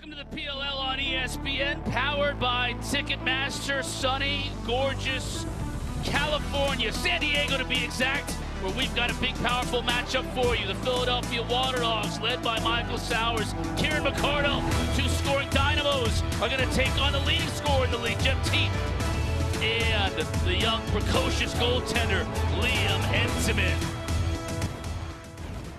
Welcome to the PLL on ESPN, powered by Ticketmaster, sunny, gorgeous California, San Diego to be exact, where we've got a big, powerful matchup for you. The Philadelphia Waterdogs, led by Michael Sowers, Kieran McCardle, two scoring dynamos, are going to take on the leading scorer in the league, Teat, and the young, precocious goaltender, Liam Henseman.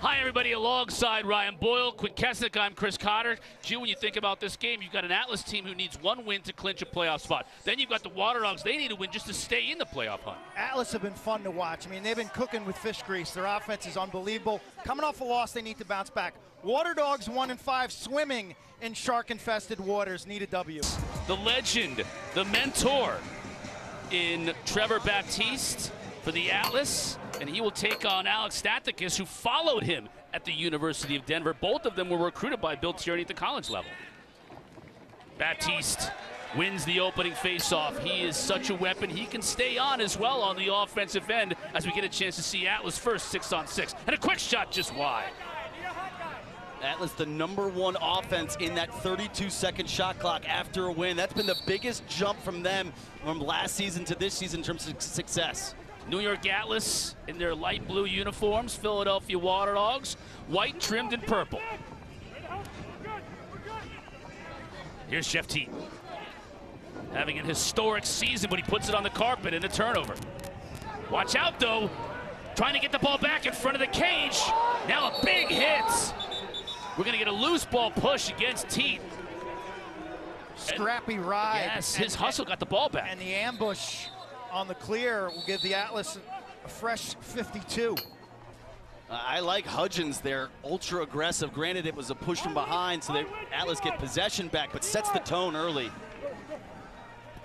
Hi, everybody. Alongside Ryan Boyle, Quint Kessenich, I'm Chris Cotter. Gee, when you think about this game, you've got an Atlas team who needs one win to clinch a playoff spot. Then you've got the Waterdogs. They need a win just to stay in the playoff hunt. Atlas have been fun to watch. I mean, they've been cooking with fish grease. Their offense is unbelievable. Coming off a loss, they need to bounce back. Waterdogs 1-5, swimming in shark-infested waters, need a W. The legend, the mentor in Trevor Baptiste for the Atlas, and he will take on Alex Stathakis, who followed him at the University of Denver. Both of them were recruited by Bill Tierney at the college level. Baptiste wins the opening faceoff. He is such a weapon. He can stay on as well on the offensive end as we get a chance to see Atlas first, 6-on-6. And a quick shot just wide. Atlas, the #1 offense in that 32-second shot clock after a win. That's been the biggest jump from them from last season to this season in terms of success. New York Atlas in their light blue uniforms, Philadelphia Waterdogs, white trimmed in purple. Here's Chef Teat, having an historic season, but he puts it on the carpet in a turnover. Watch out, though, trying to get the ball back in front of the cage. Now a big hit. We're gonna get a loose ball push against Teat. Scrappy ride. Yes, his hustle got the ball back. And the ambush on the clear will give the Atlas a fresh 52. I like Hudgens there, ultra aggressive. Granted, it was a push from behind, so Atlas get possession back, but sets the tone early.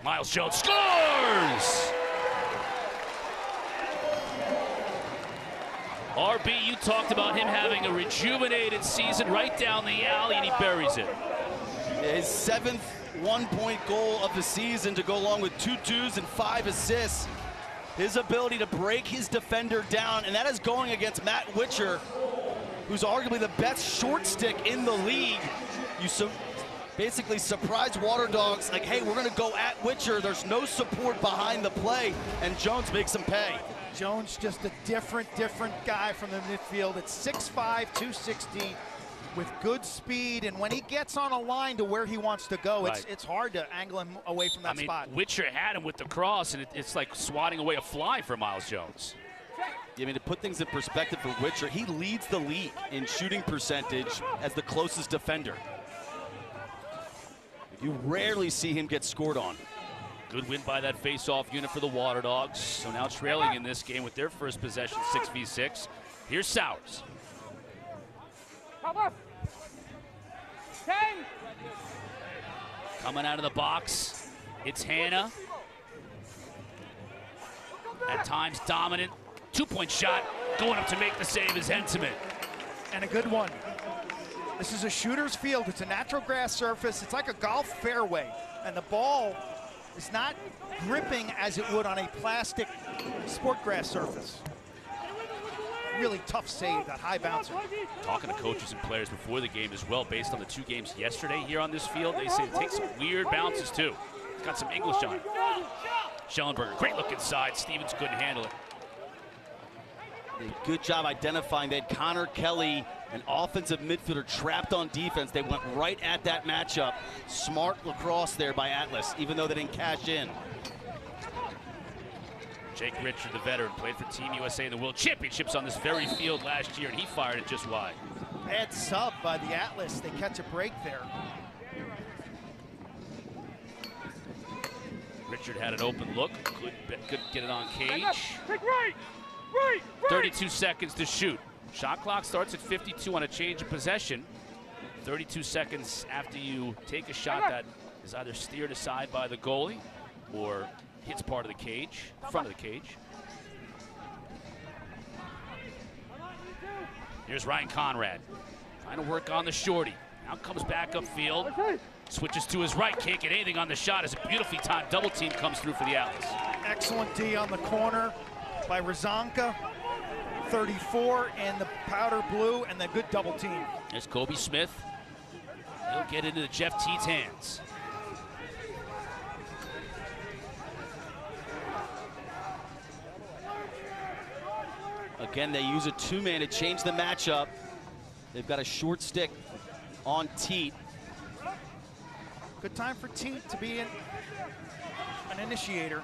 Miles Jones scores! RB, you talked about him having a rejuvenated season right down the alley, and he buries it. His 7th one-point goal of the season to go along with 2 2s and 5 assists. His ability to break his defender down, and that is going against Matt Witcher, who's arguably the best short stick in the league. You basically surprise Waterdogs, like, hey, we're gonna go at Witcher. There's no support behind the play, and Jones makes him pay. Jones just a different guy from the midfield. It's 6'5", 260. With good speed, and when he gets on a line to where he wants to go, it's hard to angle him away from that spot. Witcher had him with the cross, and it's like swatting away a fly for Miles Jones. I mean, to put things in perspective for Witcher, he leads the league in shooting percentage as the closest defender. You rarely see him get scored on. Good win by that face-off unit for the Waterdogs. So now trailing in this game with their first possession, 6v6. Here's Sowers. Coming out of the box, it's Hannah. At times dominant. 2-point shot. Going up to make the save is Henseman. And a good one. This is a shooter's field. It's a natural grass surface. It's like a golf fairway. And the ball is not gripping as it would on a plastic sport grass surface. Really tough save, that high bouncer. Talking to coaches and players before the game as well, based on the 2 games yesterday here on this field, they say it takes some weird bounces too. It's got some English on it. Schellenberger, great look inside. Stevens couldn't handle it. Good job identifying that. Connor Kelly, an offensive midfielder trapped on defense. They went right at that matchup. Smart lacrosse there by Atlas, even though they didn't cash in. Jake Richard, the veteran, played for Team USA in the World Championships on this very field last year, and he fired it just wide. Bad sub by the Atlas. They catch a break there. Richard had an open look. Could get it on cage. 32 seconds to shoot. Shot clock starts at 52 on a change of possession. 32 seconds after you take a shot that is either steered aside by the goalie or hits part of the cage, front of the cage. Here's Ryan Conrad, trying to work on the shorty. Now comes back upfield, switches to his right, can't get anything on the shot as a beautifully timed double team comes through for the Atlas. Excellent D on the corner by Razanka. 34 in the powder blue, and the good double team. There's Kobe Smith. He'll get into the Jeff Teat's hands. Again, they use a two-man to change the matchup. They've got a short stick on Teat. Good time for Teat to be an initiator.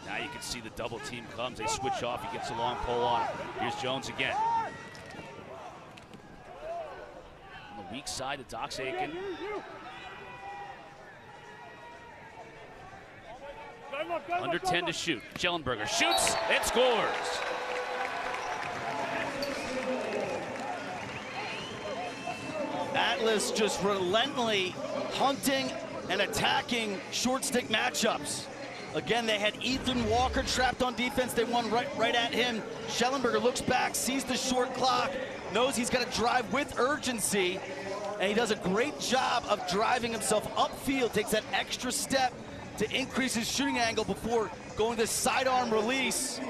Now you can see the double team comes. They switch off. He gets a long pole on it. Here's Jones again. On the weak side, the Doc's Aiken. Under 10 to shoot. Schellenberger shoots and scores. Atlas just relentlessly hunting and attacking short stick matchups. Again, they had Ethan Walker trapped on defense. They won right at him. Schellenberger looks back, sees the short clock, knows he's got to drive with urgency, and he does a great job of driving himself upfield, takes that extra step to increase his shooting angle before going to sidearm release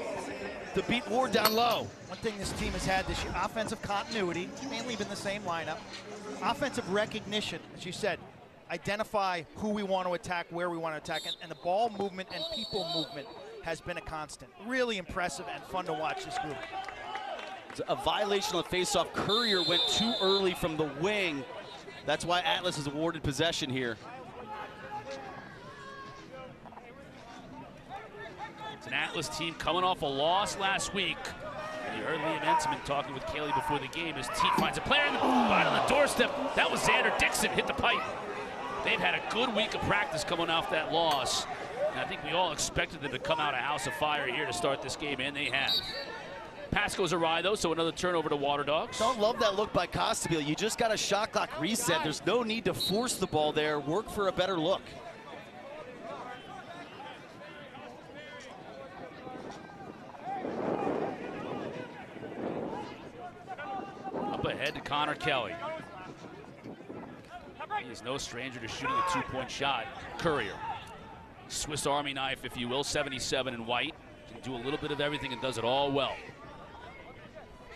to beat Ward down low. One thing this team has had this year, offensive continuity, mainly been the same lineup. Offensive recognition, as you said, identify who we want to attack, where we want to attack, and the ball movement and people movement has been a constant. Really impressive and fun to watch this group. It's a violation on Faceoff. Courier went too early from the wing. That's why Atlas is awarded possession here. It's an Atlas team coming off a loss last week. And you heard Liam Entenmann talking with Kaylee before the game as Teat finds a player in the right on the doorstep. That was Xander Dixon, hit the pipe. They've had a good week of practice coming off that loss. And I think we all expected them to come out a house of fire here to start this game, and they have. Pass goes awry, though, so another turnover to Waterdogs. Don't love that look by Costabile. You just got a shot clock reset. There's no need to force the ball there. Work for a better look. Up ahead to Connor Kelly. He is no stranger to shooting a two-point shot. Courier, Swiss Army knife, if you will, 77 in white. Can do a little bit of everything and does it all well.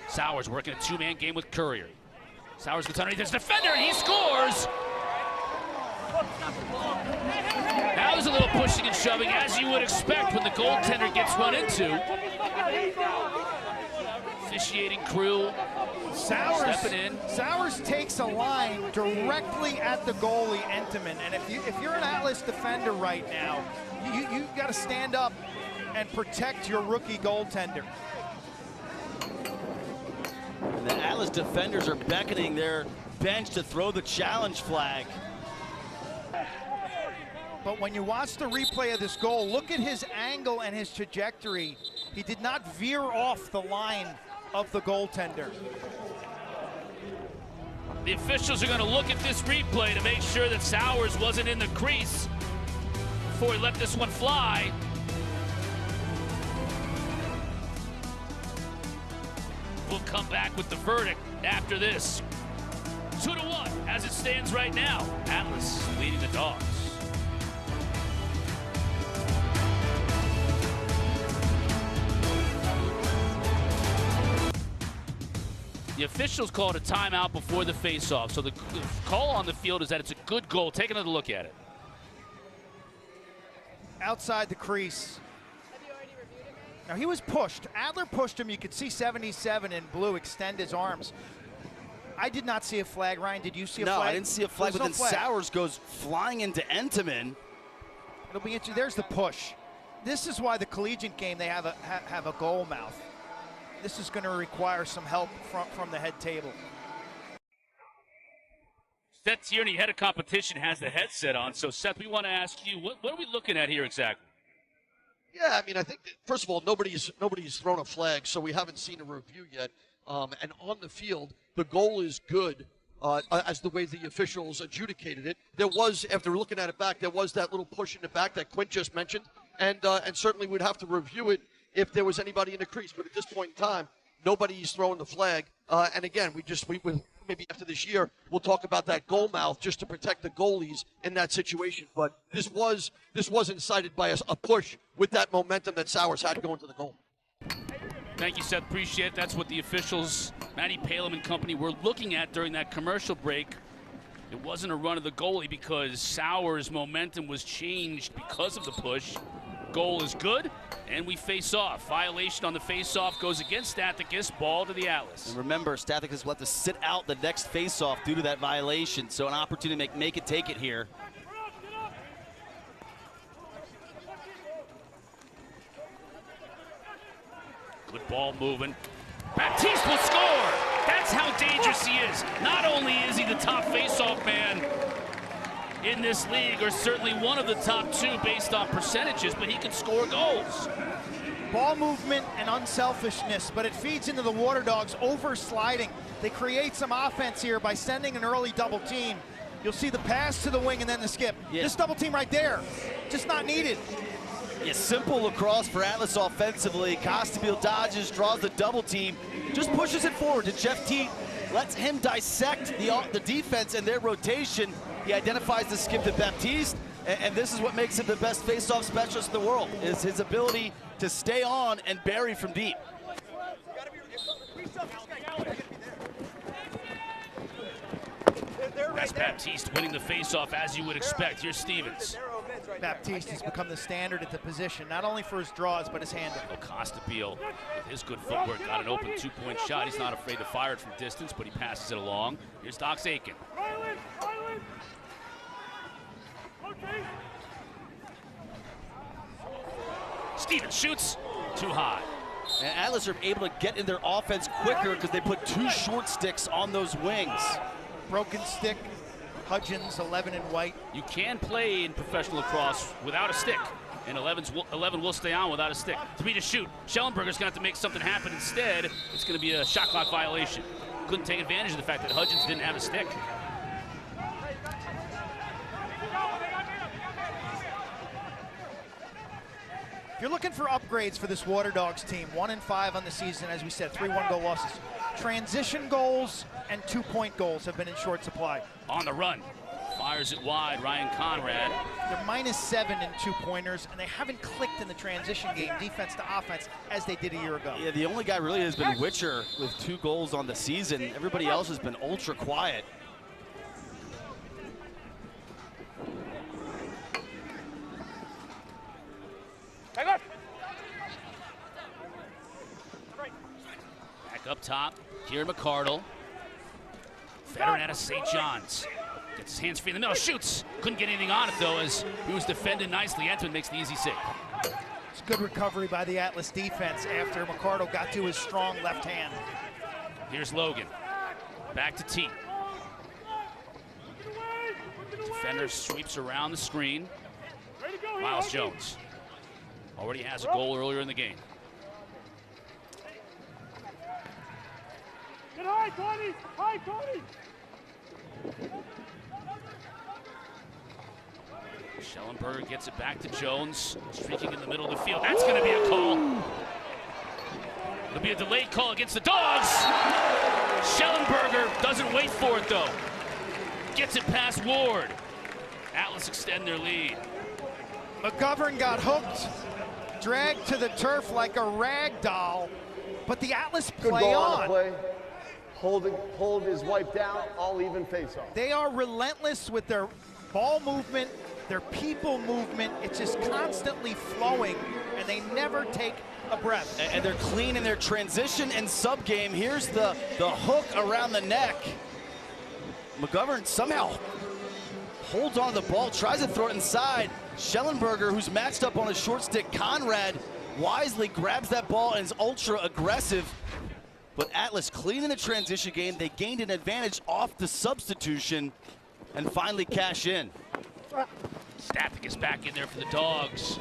Sowers working a two-man game with Courier. Sowers gets underneath his defender and he scores! Now there's a little pushing and shoving, as you would expect when the goaltender gets run into. Officiating crew stepping in. Sowers takes a line directly at the goalie, Entenmann, and if you're an Atlas defender right now, you got to stand up and protect your rookie goaltender. And the Atlas defenders are beckoning their bench to throw the challenge flag. But when you watch the replay of this goal, look at his angle and his trajectory. He did not veer off the line of the goaltender. The officials are going to look at this replay to make sure that Sowers wasn't in the crease before he let this one fly. We'll come back with the verdict after this. 2-1 as it stands right now. Atlas leading the Dogs. The officials called a timeout before the face-off, so the call on the field is that it's a good goal. Take another look at it. Outside the crease. Now he was pushed. Adler pushed him. You could see 77 in blue extend his arms. I did not see a flag. Ryan, did you see a flag? No, I didn't see a flag, but then flag. Sowers goes flying into Entenmann. It'll be interesting. There's the push. This is why the collegiate game, they have a goal mouth. This is going to require some help from the head table. Seth Tierney, head of competition, has the headset on. So, Seth, we want to ask you, what are we looking at here exactly? Yeah, I mean, I think, first of all, nobody's thrown a flag, so we haven't seen a review yet. And on the field, the goal is good as the way the officials adjudicated it. There was, after looking at it back, there was that little push in the back that Quint just mentioned, and certainly we'd have to review it if there was anybody in the crease. But at this point in time, nobody's throwing the flag. And again, we maybe after this year, we'll talk about that goal mouth just to protect the goalies in that situation. But this was incited by a push with that momentum that Sowers had going to the goal. Thank you, Seth. Appreciate it. That's what the officials, Matty Palem and company, were looking at during that commercial break. It wasn't a run of the goalie because Sauer's momentum was changed because of the push. Goal is good, and we face off. Violation on the face-off goes against Stathakis, ball to the Atlas. And remember, Stathakis will have to sit out the next face-off due to that violation, so an opportunity to make it take it here. Good ball moving. Baptiste will score! That's how dangerous he is. Not only is he the top face-off man in this league, or certainly one of the top two based on percentages, but he can score goals. Ball movement and unselfishness, but it feeds into the Waterdogs over-sliding. They create some offense here by sending an early double team. You'll see the pass to the wing and then the skip. Yeah. This double team right there, just not needed. Yeah, simple lacrosse for Atlas offensively. Costabile dodges, draws the double team, just pushes it forward to Jeff Teat, lets him dissect the defense and their rotation. He identifies the skip to Baptiste, and this is what makes him the best face-off specialist in the world, is his ability to stay on and bury from deep. That's Baptiste winning the face-off as you would expect. Here's Stevens. Baptiste has become the standard at the position, not only for his draws, but his handle. Costabile, with his good footwork, got an open two-point shot. He's not afraid to fire it from distance, but he passes it along. Here's Dox Aiken. Stevens shoots too high. And Atlas are able to get in their offense quicker because they put two short sticks on those wings. Broken stick, Hudgens, 11 in white. You can play in professional lacrosse without a stick, and 11 will stay on without a stick. 3 to shoot. Schellenberger's going to have to make something happen instead. It's going to be a shot clock violation. Couldn't take advantage of the fact that Hudgens didn't have a stick. If you're looking for upgrades for this Waterdogs team, 1-5 on the season, as we said, 3 one-goal losses. Transition goals and 2-point goals have been in short supply. On the run, fires it wide, Ryan Conrad. They're -7 in 2-pointers, and they haven't clicked in the transition game, defense to offense, as they did a year ago. Yeah, the only guy really has been Witcher with 2 goals on the season. Everybody else has been ultra quiet. Back up top, Kieran McCardle. Veteran out of St. John's. Gets his hands free in the middle, shoots. Couldn't get anything on it though, as he was defended nicely. Entman makes the easy save. It's good recovery by the Atlas defense after McCardle got to his strong left hand. Here's Logan. Back to Teat. Defender sweeps around the screen. Miles Jones already has a goal earlier in the game. High, Tony! Schellenberger gets it back to Jones, streaking in the middle of the field. That's going to be a call. It'll be a delayed call against the Dogs. Schellenberger doesn't wait for it though. Gets it past Ward. Atlas extend their lead. McGovern got hooked, dragged to the turf like a rag doll, but the Atlas play on. Play. Hold his wipe down, all even face off. They are relentless with their ball movement, their people movement. It's just constantly flowing, and they never take a breath. And they're clean in their transition and sub game. Here's the hook around the neck. McGovern somehow holds on to the ball, tries to throw it inside. Schellenberger, who's matched up on a short stick, Conrad wisely grabs that ball and is ultra aggressive. But Atlas clean in the transition game. They gained an advantage off the substitution and finally cash in. Stathakis back in there for the Dogs.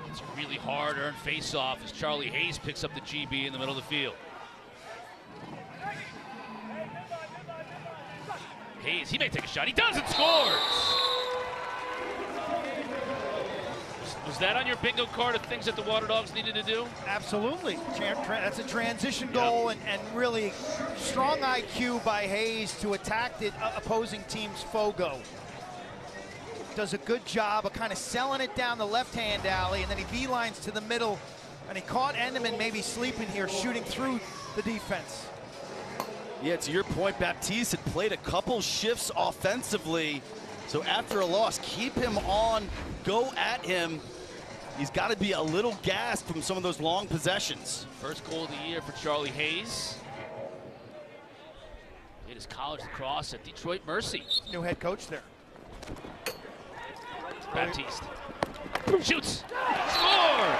It's a really hard earned face-off as Charlie Hayes picks up the GB in the middle of the field. Hayes, he may take a shot. He does and scores! Was that on your bingo card of things that the Waterdogs needed to do? Absolutely. That's a transition goal, and really strong IQ by Hayes to attack the opposing team's Fogo. Does a good job of kind of selling it down the left-hand alley, and then he beelines to the middle, and he caught Endeman maybe sleeping here, shooting through the defense. Yeah, to your point, Baptiste had played a couple shifts offensively. So after a loss, keep him on, go at him. He's got to be a little gassed from some of those long possessions. First goal of the year for Charlie Hayes. It is college lacrosse at Detroit Mercy. New head coach there. Baptiste shoots, scores!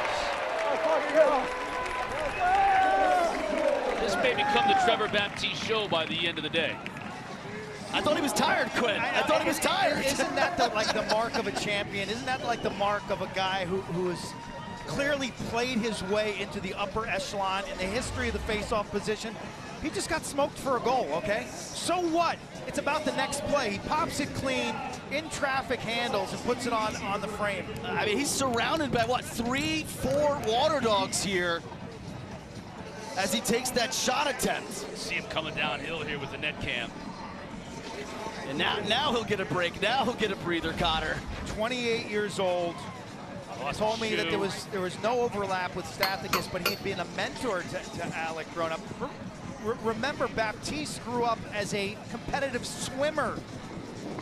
This may become the Trevor Baptiste show by the end of the day. I thought he was tired, Quint. I thought he was tired. Isn't that like the mark of a champion? Isn't that like the mark of a guy who has clearly played his way into the upper echelon in the history of the face-off position? He just got smoked for a goal, okay? So what? It's about the next play. He pops it clean, in traffic handles, and puts it on the frame. I mean, he's surrounded by, what, 3, 4 Waterdogs here as he takes that shot attempt. See him coming downhill here with the net cam. And now he'll get a break. Now he'll get a breather, Cotter. 28 years old. He told me that there was no overlap with Stathakis, but he'd been a mentor to Alec growing up. Remember, Baptiste grew up as a competitive swimmer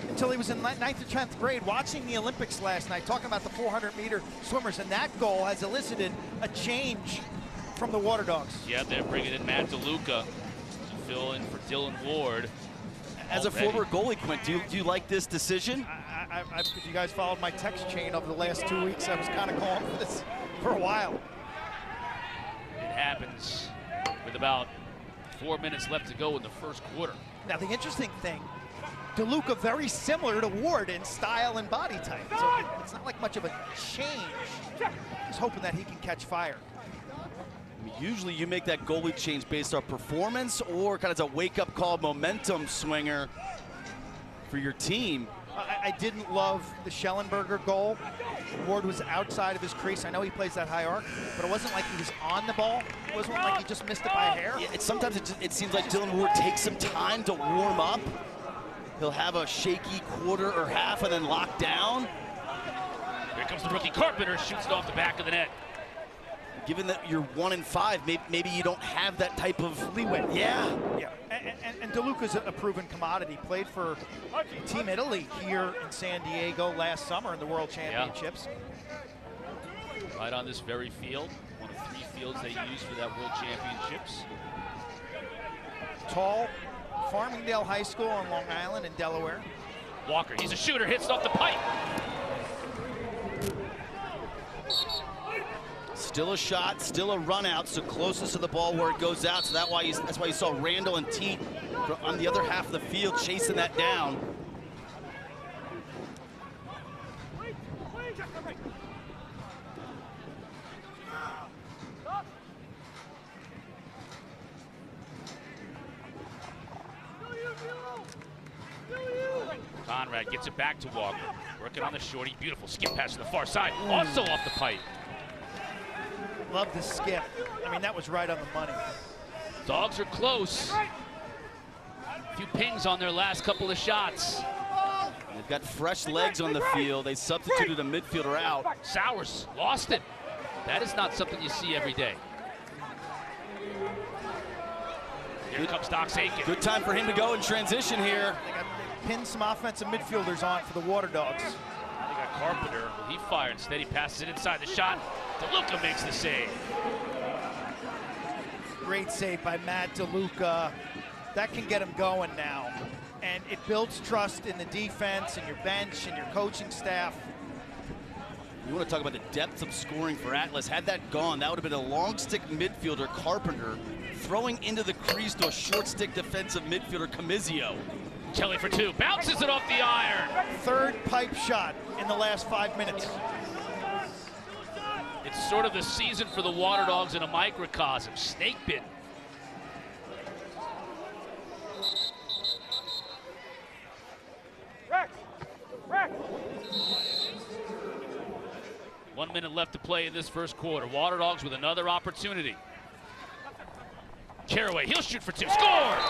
until he was in 9th or 10th grade, watching the Olympics last night, talking about the 400-meter swimmers, and that goal has elicited a change from the Waterdogs. Yeah, they're bringing in Matt DeLuca to fill in for Dylan Ward. As a former goalie, Quint, do you like this decision? If you guys followed my text chain over the last 2 weeks, I was kind of calling for this for a while. It happens with about 4 minutes left to go in the first quarter. Now, the interesting thing, DeLuca very similar to Ward in style and body type, so it's not like much of a change. Just hoping that he can catch fire. I mean, usually you make that goalie change based on performance or kind of a wake-up call momentum swinger for your team. I didn't love the Schellenberger goal. Ward was outside of his crease. I know he plays that high arc, but it wasn't like he was on the ball. It wasn't like he just missed it by a hair. Yeah, sometimes it seems like Dylan Ward takes some time to warm up. He'll have a shaky quarter or half and then lock down. Here comes the rookie Carpenter, shoots it off the back of the net. Given that you're 1 and 5, maybe you don't have that type of leeway. Yeah. And DeLuca's a proven commodity. Played for Team Italy here in San Diego last summer in the World Championships. Yeah. Right on this very field, one of 3 fields they use for that World Championships. Tall, Farmingdale High School on Long Island in Delaware. Walker, he's a shooter, hits it off the pipe. Still a shot, still a run out, so closest to the ball where it goes out. So that's why you saw Randall and Teat on the other half of the field chasing that down. Conrad gets it back to Walker. Working on the shorty, beautiful skip pass to the far side, also off the pipe. Love the skip. I mean, that was right on the money. Dogs are close. A few pings on their last couple of shots. They've got fresh legs on the field. They substituted a midfielder out. Sowers lost it. That is not something you see every day. Here comes Doc Aiken. Good time for him to go in transition here. They got pinned some offensive midfielders on for the Waterdogs. They got Carpenter. He fired instead. He passes it inside the shot. DeLuca makes the save. Great save by Matt DeLuca. That can get him going now. And it builds trust in the defense and your bench and your coaching staff. You want to talk about the depth of scoring for Atlas. Had that gone, that would have been a long stick midfielder, Carpenter, throwing into the crease to a short stick defensive midfielder, Comizio. Kelly for 2, bounces it off the iron. Third pipe shot in the last 5 minutes. It's sort of the season for the Waterdogs in a microcosm. Snake bit. Rack. 1 minute left to play in this first quarter. Waterdogs with another opportunity. Caraway, he'll shoot for 2, scores!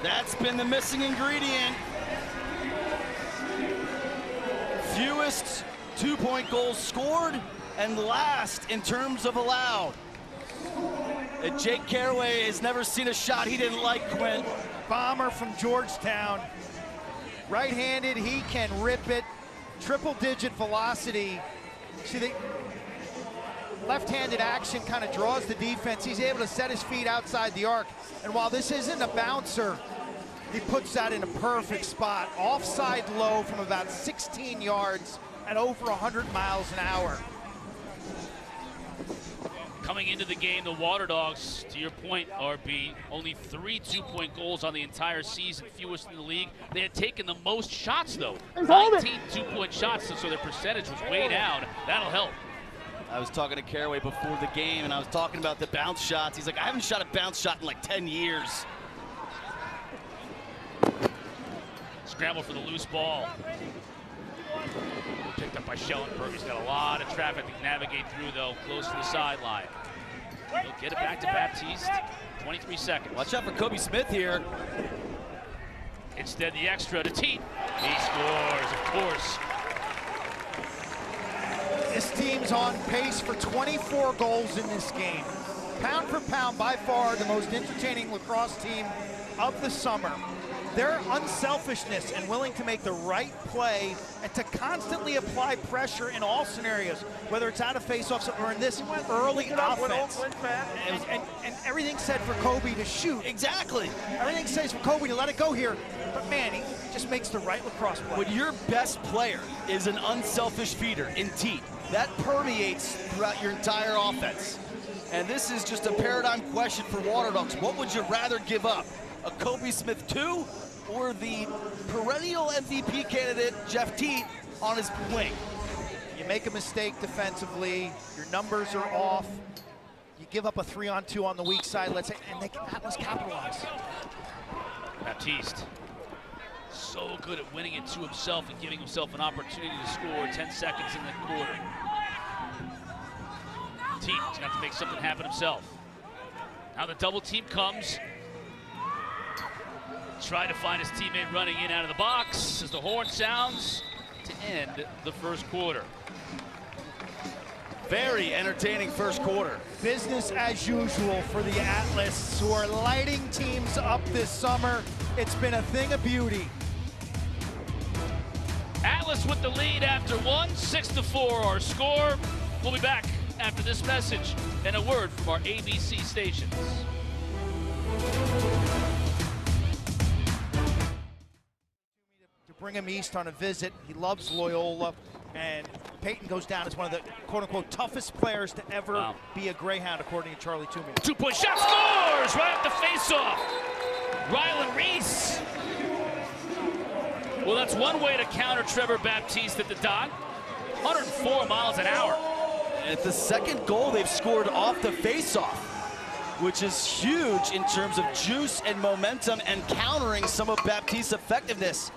That's been the missing ingredient. Fewest 2-point goals scored and last in terms of allowed. And Jake Caraway has never seen a shot he didn't like, Quint. Bomber from Georgetown. Right-handed, he can rip it. Triple-digit velocity. See, the left-handed action kind of draws the defense. He's able to set his feet outside the arc. And while this isn't a bouncer, he puts that in a perfect spot. Offside low from about 16 yards at over 100 miles an hour. Coming into the game, the Waterdogs, to your point, RB, only 3 two-point goals on the entire season, fewest in the league. They had taken the most shots, though. 19 two-point shots, so their percentage was way down. That'll help. I was talking to Caraway before the game, and I was talking about the bounce shots. He's like, I haven't shot a bounce shot in like 10 years. Scramble for the loose ball. Picked up by Schellenberg. He's got a lot of traffic to navigate through, though, close to the sideline. He'll get it back to Baptiste. 23 seconds. Watch out for Kobe Smith here. Instead, the extra to Teat. He scores, of course. This team's on pace for 24 goals in this game. Pound for pound, by far the most entertaining lacrosse team of the summer. Their unselfishness and willing to make the right play and to constantly apply pressure in all scenarios, whether it's out of faceoffs or in this early offense. And everything said for Kobe to shoot. Exactly. Everything says for Kobe to let it go here. But man, he just makes the right lacrosse play. When your best player is an unselfish feeder in Teat, that permeates throughout your entire offense. And this is just a paradigm question for Waterdogs. What would you rather give up? A Kobe Smith 2 or the perennial MVP candidate, Jeff Teat, on his wing? You make a mistake defensively, your numbers are off, you give up a 3-on-2 on the weak side, let's say, and Atlas capitalize. Baptiste, so good at winning it to himself and giving himself an opportunity to score. 10 seconds in the quarter. Teat is going to have to make something happen himself. Now the double team comes. Try to find his teammate running in out of the box as the horn sounds to end the first quarter. Very entertaining first quarter. Business as usual for the Atlas, who are lighting teams up this summer. It's been a thing of beauty. Atlas with the lead after one, 6-4 our score. We'll be back after this message and a word from our ABC stations. Bring him east on a visit. He loves Loyola, and Peyton goes down as one of the quote-unquote toughest players to ever be a Greyhound, according to Charlie Toomey. Two-point shot, scores right up the face-off. Rylan Reese. Well, that's one way to counter Trevor Baptiste at the dot. 104 miles an hour. And it's the second goal they've scored off the face-off, which is huge in terms of juice and momentum and countering some of Baptiste's effectiveness.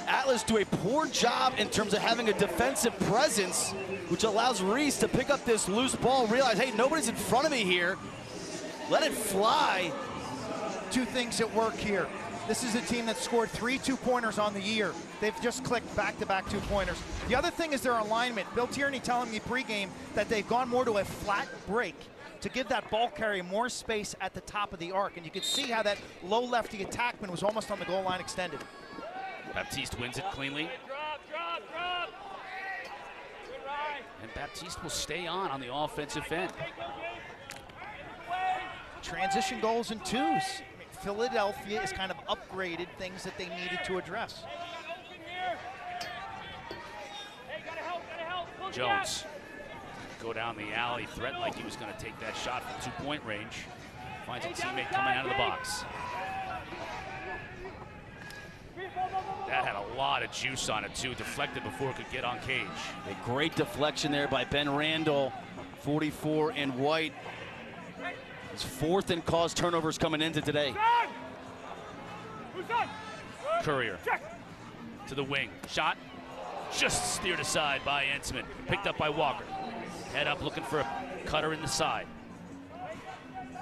Atlas do a poor job in terms of having a defensive presence, which allows Reese to pick up this loose ball, realize, hey, nobody's in front of me here. Let it fly. Two things at work here. This is a team that scored 3 two-pointers on the year. They've just clicked back-to-back two-pointers. The other thing is their alignment. Bill Tierney telling me pregame that they've gone more to a flat break to give that ball carrier more space at the top of the arc. And you can see how that low lefty attackman was almost on the goal line extended. Baptiste wins it cleanly. And Baptiste will stay on the offensive end. Transition goals and twos. Philadelphia is kind of upgraded things that they needed to address. Jones go down the alley, threatened like he was going to take that shot from 2-point range. Finds a teammate coming out of the box. That had a lot of juice on it too, deflected before it could get on cage. A great deflection there by Ben Randall, 44 in white. His fourth in cause turnovers coming into today. Courier to the wing, shot, just steered aside by Entsman, picked up by Walker. Head up looking for a cutter in the side.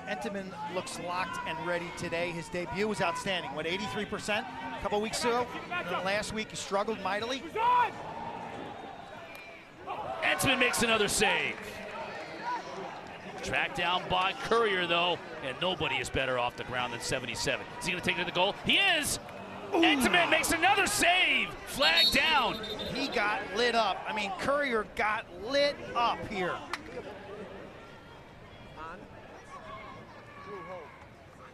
Entman looks locked and ready today. His debut was outstanding. What, 83% a couple weeks ago? And then last week he struggled mightily. Entsman makes another save. Tracked down by Courier, though, and nobody is better off the ground than 77. Is he going to take it to the goal? He is! Entenmann makes another save! Flag down! He got lit up. I mean, Courier got lit up here.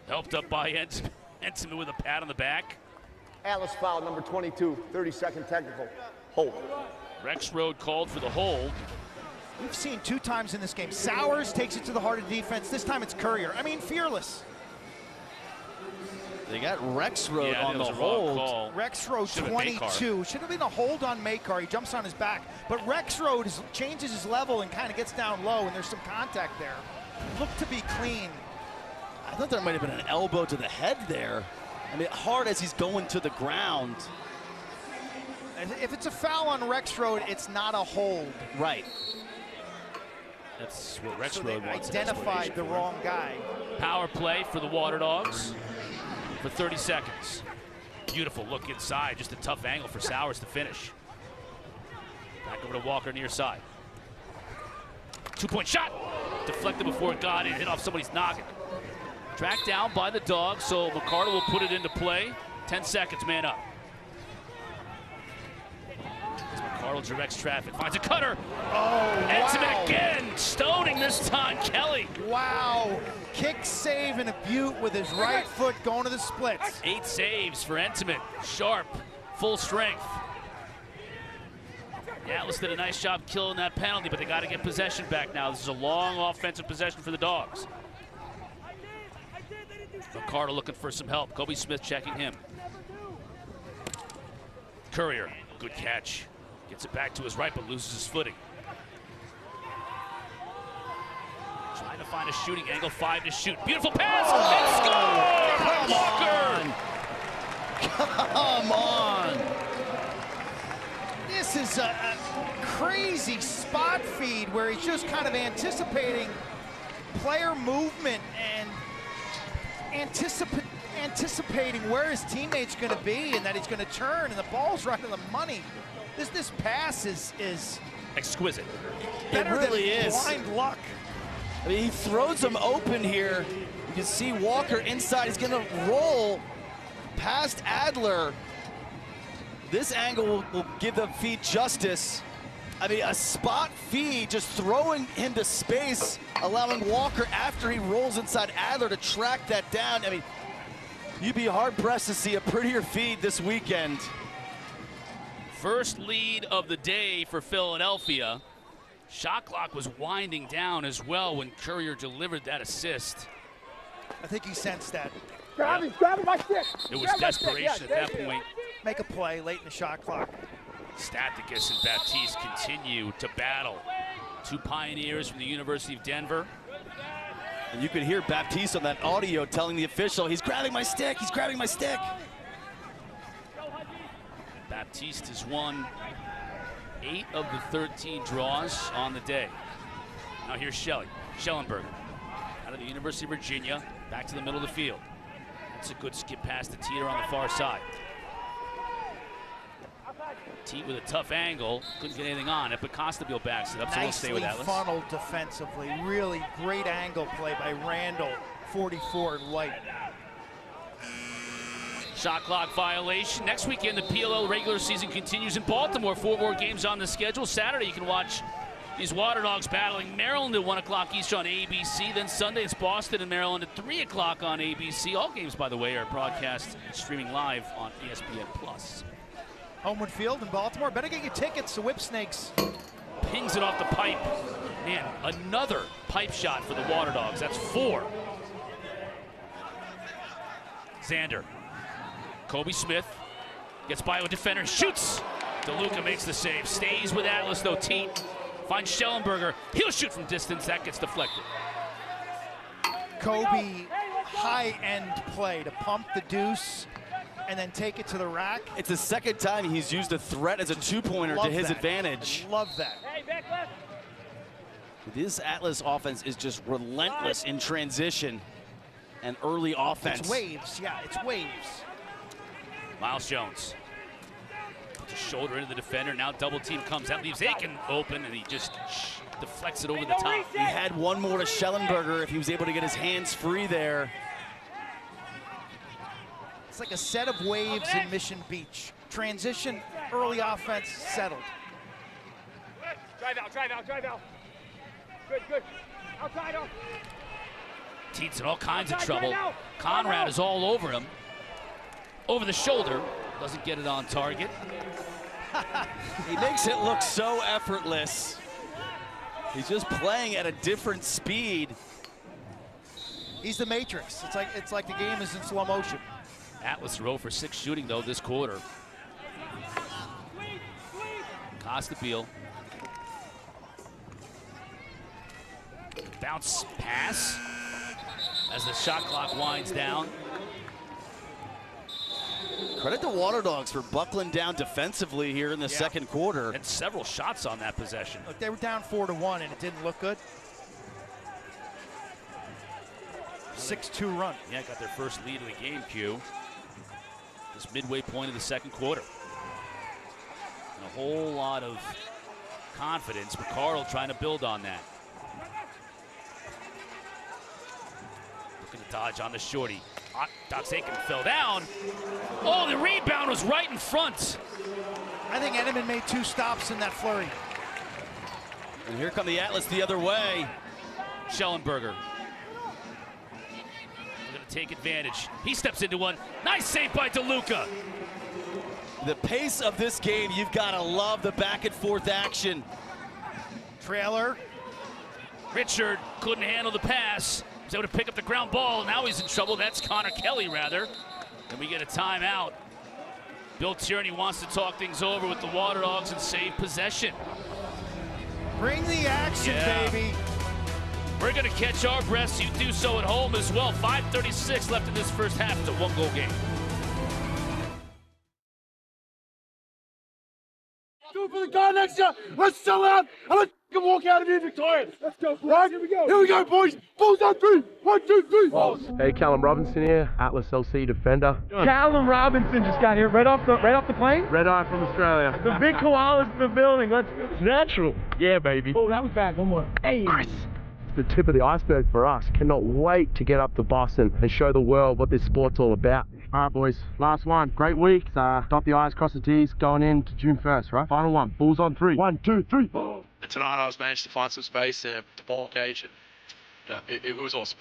Helped up by Entenmann with a pat on the back. Atlas foul, number 22, 30-second technical. Hold. Rexroad called for the hold. We've seen 2 times in this game. Sowers takes it to the heart of the defense. This time it's Courier. I mean, fearless. They got Rexroad on the hold. Rexroad 22. Should have been a hold on Makar. He jumps on his back. But Rexroad changes his level and kind of gets down low, and there's some contact there. Looked to be clean. I thought there might have been an elbow to the head there. I mean, hard as he's going to the ground. If it's a foul on Rexroad, it's not a hold. Right. That's what Rexroad So they wants. identified the wrong guy. Power play for the Waterdogs for 30 seconds. Beautiful look inside. Just a tough angle for Sowers to finish. Back over to Walker near side. 2-point shot. Deflected before it got in. Hit off somebody's noggin. Tracked down by the Dogs, so McCardle will put it into play. 10 seconds, man up. As McCardle directs traffic, finds a cutter. Oh, Entenmann wow. again, stoning this time, Kelly. Wow. Kick save and a butte with his right foot going to the splits. 8 saves for Entenmann. Sharp, full strength. Atlas did a nice job killing that penalty, but they got to get possession back now. This is a long offensive possession for the Dogs. McCardle looking for some help. Kobe Smith checking him. Courier, good catch. Gets it back to his right, but loses his footing. Trying to find a shooting angle, 5 to shoot. Beautiful pass, and score! Walker! Come on! This is a crazy spot feed where he's just kind of anticipating player movement and anticipating where his teammate's going to be and that he's going to turn, and the ball's right on the money. This pass is exquisite. Better it really than is. blind luck. I mean, he throws him open here. You can see Walker inside. He's going to roll past Adler. This angle will give the feed justice. I mean, a spot feed, just throwing him to space, allowing Walker, after he rolls inside Adler, to track that down. I mean, you'd be hard-pressed to see a prettier feed this weekend. First lead of the day for Philadelphia. Shot clock was winding down as well when Courier delivered that assist. I think he sensed that. Grab my stick. It was desperation at that point. Make a play late in the shot clock. Stathakis and Baptiste continue to battle. 2 pioneers from the University of Denver. And you could hear Baptiste on that audio telling the official, he's grabbing my stick, he's grabbing my stick. Baptiste has won 8 of the 13 draws on the day. Now here's Schellenberger out of the University of Virginia, back to the middle of the field. That's a good skip pass to Teat on the far side. Teat with a tough angle, couldn't get anything on it, but Costabile backs it up, so we'll stay with Atlas. Funneled defensively, really great angle play by Randall, 44 in white. Shot clock violation. Next weekend, the PLL regular season continues in Baltimore. 4 more games on the schedule. Saturday, you can watch these Waterdogs battling Maryland at 1 o'clock Eastern on ABC. Then Sunday, it's Boston and Maryland at 3 o'clock on ABC. All games, by the way, are broadcast streaming live on ESPN+. Homewood Field in Baltimore. Better get your tickets to Whipsnakes. Pings it off the pipe. Man, another pipe shot for the Waterdogs. That's 4. Xander. Kobe Smith gets by a defender, shoots. DeLuca makes the save. Stays with Atlas, though. Teat finds Schellenberger. He'll shoot from distance. That gets deflected. Kobe, high-end play to pump the deuce and then take it to the rack. It's the second time he's used a threat as a 2-pointer to his advantage. Love that. This Atlas offense is just relentless in transition and early offense. It's waves, yeah, it's waves. Miles Jones. To shoulder into the defender. Now double team comes. That leaves Aiken open, and he just deflects it over the top. He had one more to Schellenberger if he was able to get his hands free there. It's like a set of waves in Mission Beach. Transition, early offense, settled. Drive out, drive out, drive out. Good, good. Outside off. Teat's in all kinds of trouble. Conrad is all over him. Over the shoulder. Doesn't get it on target. He makes it look so effortless. He's just playing at a different speed. He's the Matrix. It's like the game is in slow motion. Atlas 0 for 6 shooting though this quarter. Costa Beal. Bounce pass as the shot clock winds down. Credit to Waterdogs for buckling down defensively here in the second quarter. And several shots on that possession. Look, they were down 4-1 and it didn't look good. 6-2 run. Yeah, got their first lead of the game, Q. This midway point of the second quarter. And a whole lot of confidence. McCardle trying to build on that. Looking to dodge on the shorty. Dox Aiken fell down. Oh, the rebound was right in front. I think Edelman made 2 stops in that flurry. And here come the Atlas the other way. Schellenberger. We're going to take advantage. He steps into one. Nice save by DeLuca. The pace of this game, you've got to love the back and forth action. Trailer. Richard couldn't handle the pass. He's able to pick up the ground ball. Now he's in trouble. That's Connor Kelly, rather. And we get a timeout. Bill Tierney wants to talk things over with the Waterdogs and save possession. Bring the action, baby. We're going to catch our breaths. You do so at home as well. 5:36 left in this first half. It's a 1-goal game. Do it for the guy next year. Let's sell out and let's walk out of here victorious. Let's go, boys. Right, here we go. Here we go, boys. Balls on 3. 1, 2, 3. Balls. Hey, Callum Robinson here, Atlas LC defender. Callum Robinson just got here right off the plane. Red Eye from Australia. The big koalas in the building. It's natural. Yeah, baby. Oh, that was bad. One more. Hey. Chris. The tip of the iceberg for us. Cannot wait to get up to Boston and show the world what this sport's all about. All right, boys, last one. Great week. Dot the I's, cross the T's, going into June 1st, right? Final one. Bulls on 3. 1, 2, 3. Tonight I was managed to find some space to ball cage. It was awesome.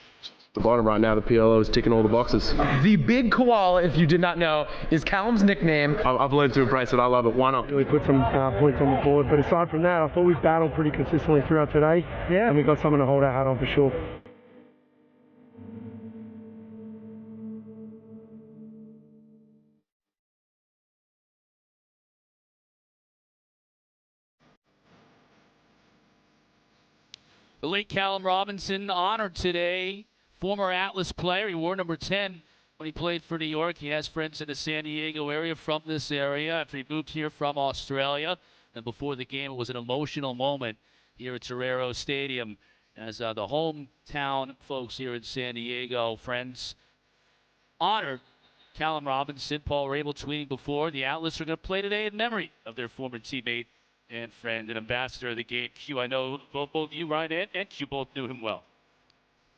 The bottom right now, the PLL is ticking all the boxes. The big koala, if you did not know, is Callum's nickname. I've learned to embrace it. I love it. Why not? Really put some points on the board. But aside from that, I thought we've battled pretty consistently throughout today. Yeah. And we've got something to hold our hat on for sure. The late Callum Robinson honored today. Former Atlas player. He wore number 10 when he played for New York. He has friends in the San Diego area from this area after he moved here from Australia. And before the game, it was an emotional moment here at Torero Stadium as the hometown folks here in San Diego, friends, honored Callum Robinson. Paul Rabel tweeting before, the Atlas are going to play today in memory of their former teammate and friend and ambassador of the game. Q, I know both you, Ryan, and Q both knew him well.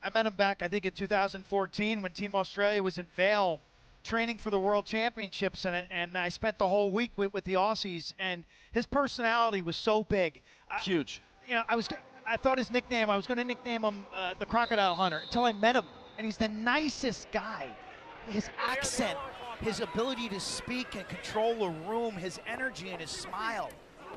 I met him back, I think, in 2014 when Team Australia was in Vail training for the World Championships, and I spent the whole week with the Aussies, and his personality was so big. Huge. You know, I thought his nickname, I was going to nickname him the Crocodile Hunter until I met him, and he's the nicest guy. His accent, his ability to speak and control a room, his energy and his smile.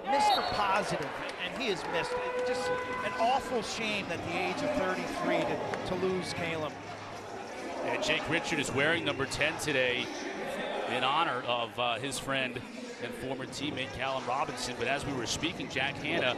Mr. Positive, and he is missed. It's just an awful shame at the age of 33 to lose Callum. And Jake Richard is wearing number 10 today in honor of his friend and former teammate Callum Robinson. But as we were speaking, Jack Hanna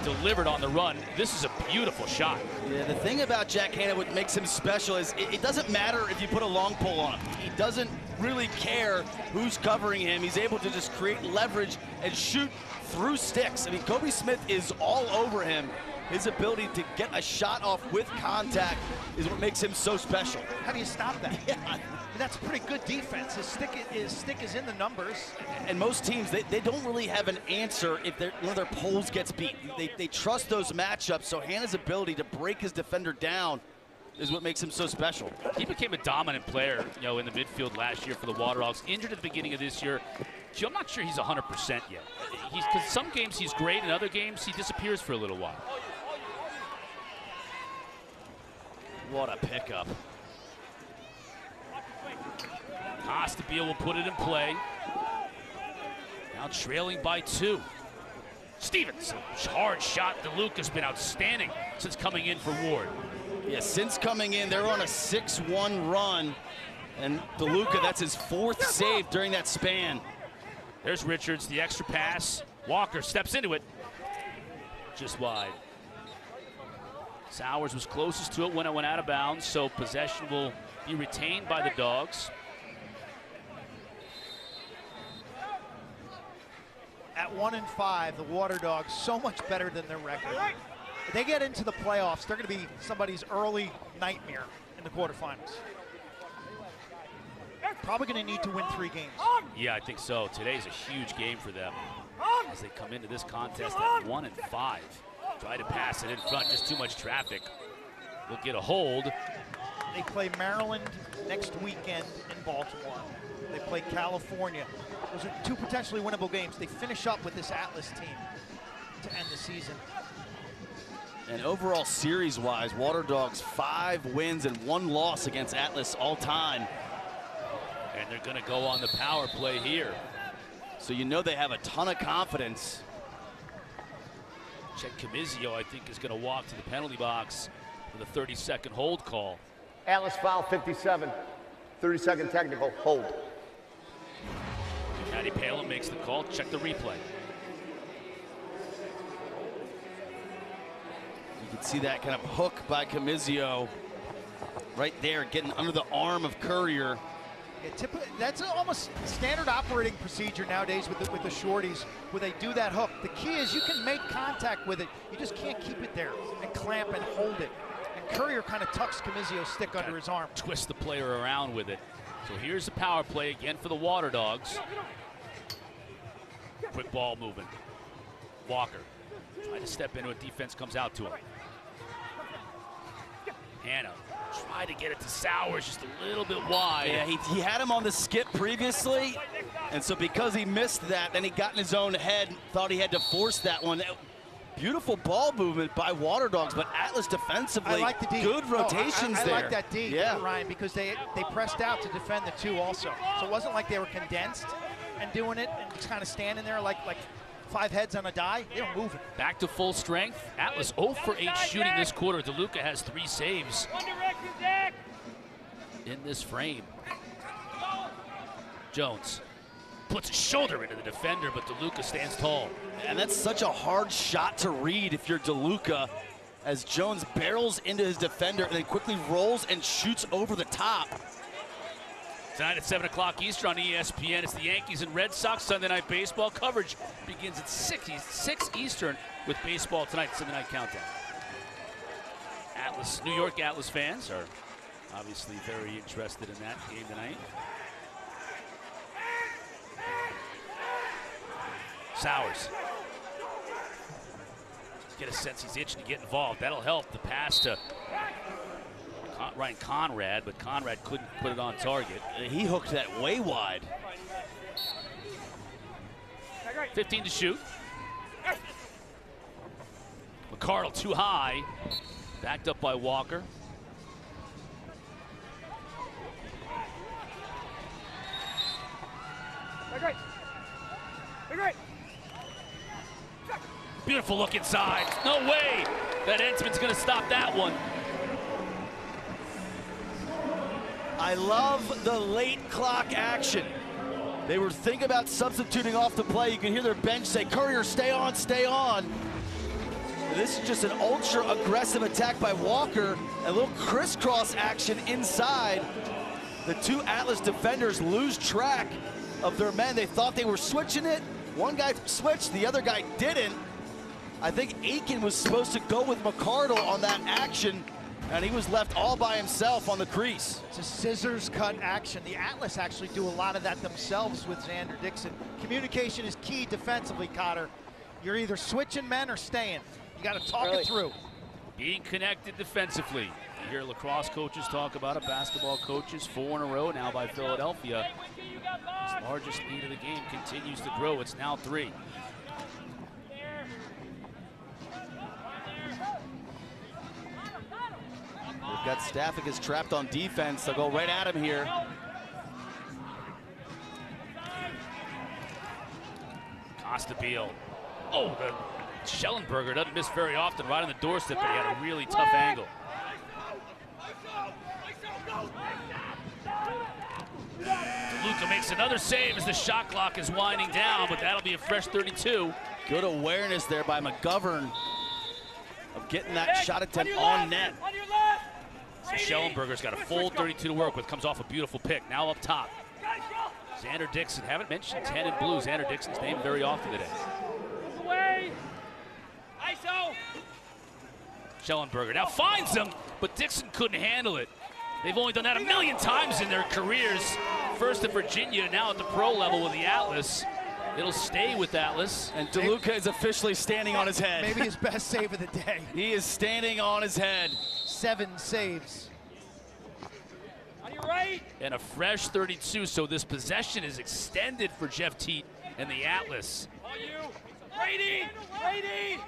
delivered on the run. This is a beautiful shot. Yeah, the thing about Jack Hanna, what makes him special is it doesn't matter if you put a long pole on him. He doesn't really care who's covering him. He's able to just create leverage and shoot through sticks. I mean, Kobe Smith is all over him. His ability to get a shot off with contact is what makes him so special. How do you stop that? Yeah. I mean, that's pretty good defense. His stick is in the numbers. And most teams, they don't really have an answer if one of their poles gets beat. They trust those matchups, so Hannah's ability to break his defender down is what makes him so special. He became a dominant player, in the midfield last year for the Waterdogs. Injured at the beginning of this year. I'm not sure he's 100% yet. Because some games he's great, and other games he disappears for a little while. What a pickup. Costabile will put it in play. Now trailing by 2. Stevens, hard shot. DeLuca's been outstanding since coming in for Ward. Yeah, since coming in, they're on a 6-1 run. And DeLuca, that's his 4th save during that span. There's Richards, the extra pass. Walker steps into it. Just wide. Sowers was closest to it when it went out of bounds, so possession will be retained by the Dogs. At 1-5, the Waterdogs so much better than their record. If they get into the playoffs, they're going to be somebody's early nightmare in the quarterfinals. Probably going to need to win 3 games. Yeah, I think so. Today's a huge game for them as they come into this contest at 1-5. Try to pass it in front, just too much traffic. Will get a hold. They play Maryland next weekend in Baltimore. They play California. Those are 2 potentially winnable games. They finish up with this Atlas team to end the season. And overall series-wise, Waterdogs 5 wins and 1 loss against Atlas all time. And they're going to go on the power play here. So you know they have a ton of confidence. Chet Camizio, I think, is going to walk to the penalty box with a 30-second hold call. Atlas foul 57. 30-second technical hold. Matty Palin makes the call. Check the replay. You can see that kind of hook by Camizio right there, getting under the arm of Courier. Yeah, that's almost standard operating procedure nowadays with the shorties, where they do that hook. The key is you can make contact with it. You just can't keep it there and clamp and hold it. And Courier kind of tucks Camizio's stick under his arm. Twist the player around with it. So here's the power play again for the Waterdogs. Quick ball movement. Walker trying to step into it. Defense comes out to him. Hannah try to get it to Sowers, just a little bit wide. Yeah, he had him on the skip previously, and so because he missed that, then he got in his own head, thought he had to force that one. Beautiful ball movement by Waterdogs, but Atlas defensively, I like the D. good rotations I there. like that D, yeah. Ryan, because they pressed out to defend the 2 also. So it wasn't like they were condensed and doing it and just kind of standing there like 5 heads on a die. They were moving. Back to full strength. Atlas 0 for 8 shooting this quarter. DeLuca has 3 saves in this frame. Jones puts a shoulder into the defender, but DeLuca stands tall. And that's such a hard shot to read if you're DeLuca, as Jones barrels into his defender and then quickly rolls and shoots over the top. Tonight at 7 o'clock Eastern on ESPN, it's the Yankees and Red Sox Sunday Night Baseball. Coverage begins at 6 Eastern with baseball tonight, Sunday Night Countdown. New York Atlas fans are obviously very interested in that game tonight. Sowers. Get a sense he's itching to get involved. That'll help. The pass to Ryan Conrad, but Conrad couldn't put it on target. He hooked that way wide. 15 to shoot. McCardle too high. Backed up by Walker. Beautiful look inside. No way that Ensman's going to stop that one. I love the late clock action. They were thinking about substituting off the play. You can hear their bench say, Courier, stay on, stay on. And this is just an ultra aggressive attack by Walker. A little crisscross action inside. The 2 Atlas defenders lose track of their men. They thought they were switching it. One guy switched, the other guy didn't. I think Aiken was supposed to go with McCardle on that action, and he was left all by himself on the crease. It's a scissors cut action. The Atlas actually do a lot of that themselves with Xander Dixon. Communication is key defensively, Cotter. You're either switching men or staying. You got to talk it through. Being connected defensively. You hear lacrosse coaches talk about it, basketball coaches, 4 in a row now by Philadelphia. His largest lead of the game continues to grow. It's now 3. We've got Staffikas trapped on defense. They'll go right at him here. Costabile. Oh, the Schellenberger doesn't miss very often, right on the doorstep, but he had a really tough angle. DeLuca makes another save as the shot clock is winding down, but that'll be a fresh 32. Good awareness there by McGovern of getting that shot attempt on net. So Schellenberger's got a full 32 to work with, comes off a beautiful pick. Now up top. Xander Dixon, haven't mentioned 10 in blue. Xander Dixon's name very often today. Schellenberger now finds him, but Dixon couldn't handle it. They've only done that a million times in their careers. First at Virginia, now at the pro level with the Atlas. It'll stay with Atlas. And DeLuca is officially standing on his head. Maybe his best save of the day. He is standing on his head. 7 saves. On your right. And a fresh 32, so this possession is extended for Jeff Teat and the Atlas. On you. Brady! Brady!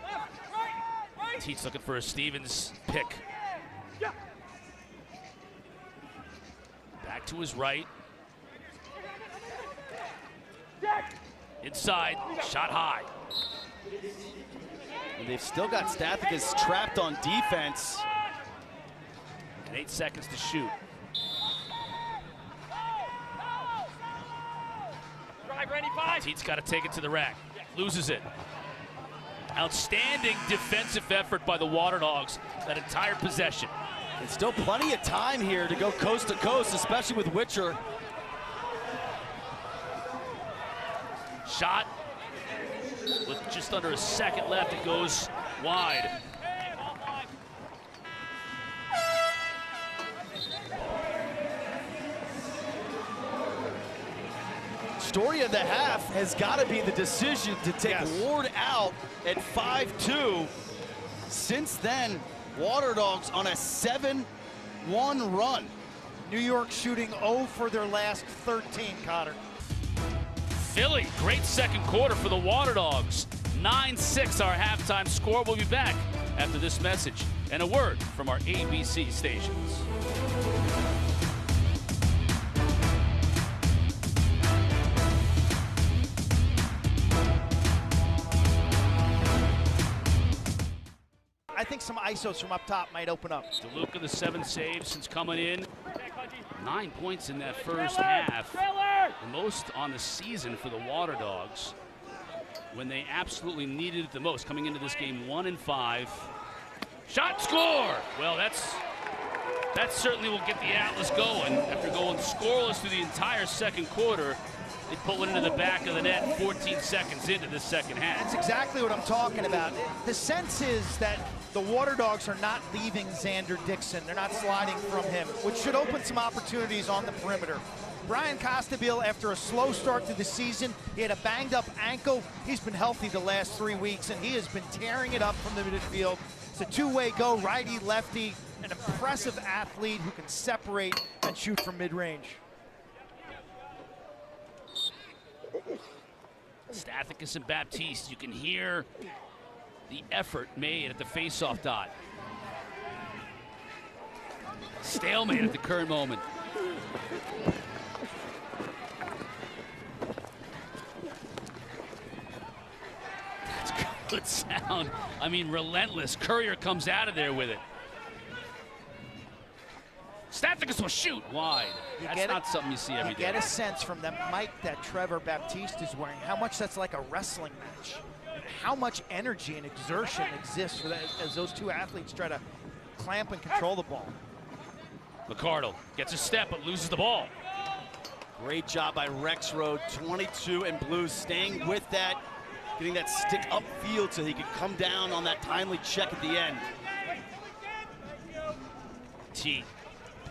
Teat's looking for a Stevens pick. Back to his right. Inside, shot high. And they've still got Staffikas trapped on defense. And 8 seconds to shoot. Teat's got to take it to the rack. Loses it. Outstanding defensive effort by the Waterdogs that entire possession. And still plenty of time here to go coast to coast, especially with Witcher. Shot with just under a second left. It goes wide. Story of the half has got to be the decision to take Ward out at 5-2. Since then, Waterdogs on a 7-1 run. New York shooting 0 for their last 13, Cotter. Philly, great second quarter for the Waterdogs. 9-6 our halftime score. We'll be back after this message and a word from our ABC stations. I think some ISOs from up top might open up. DeLuca, the 7 saves since coming in. 9 points in that first half. The most on the season for the Waterdogs when they absolutely needed it the most. Coming into this game 1-5. Shot, score! Well, that certainly will get the Atlas going. After going scoreless through the entire second quarter, they pull it into the back of the net 14 seconds into the second half. That's exactly what I'm talking about. The sense is that the Waterdogs are not leaving Xander Dixon. They're not sliding from him, which should open some opportunities on the perimeter. Brian Costabile, after a slow start to the season, he had a banged-up ankle. He's been healthy the last 3 weeks, and he has been tearing it up from the midfield. It's a two-way go, righty-lefty, an impressive athlete who can separate and shoot from mid-range. Staffikas and Baptiste, you can hear the effort made at the face-off dot. Stalemate at the current moment. That's good sound. I mean, relentless. Courier comes out of there with it. Staffikas will shoot wide. That's not something you see every day. You get a sense from that mic that Trevor Baptiste is wearing, how much that's like a wrestling match. How much energy and exertion exists for that, as those two athletes try to clamp and control the ball. McCardle gets a step but loses the ball. Great job by Rexroad, 22 and blue, staying with that getting that stick upfield so he could come down on that timely check at the end. Teat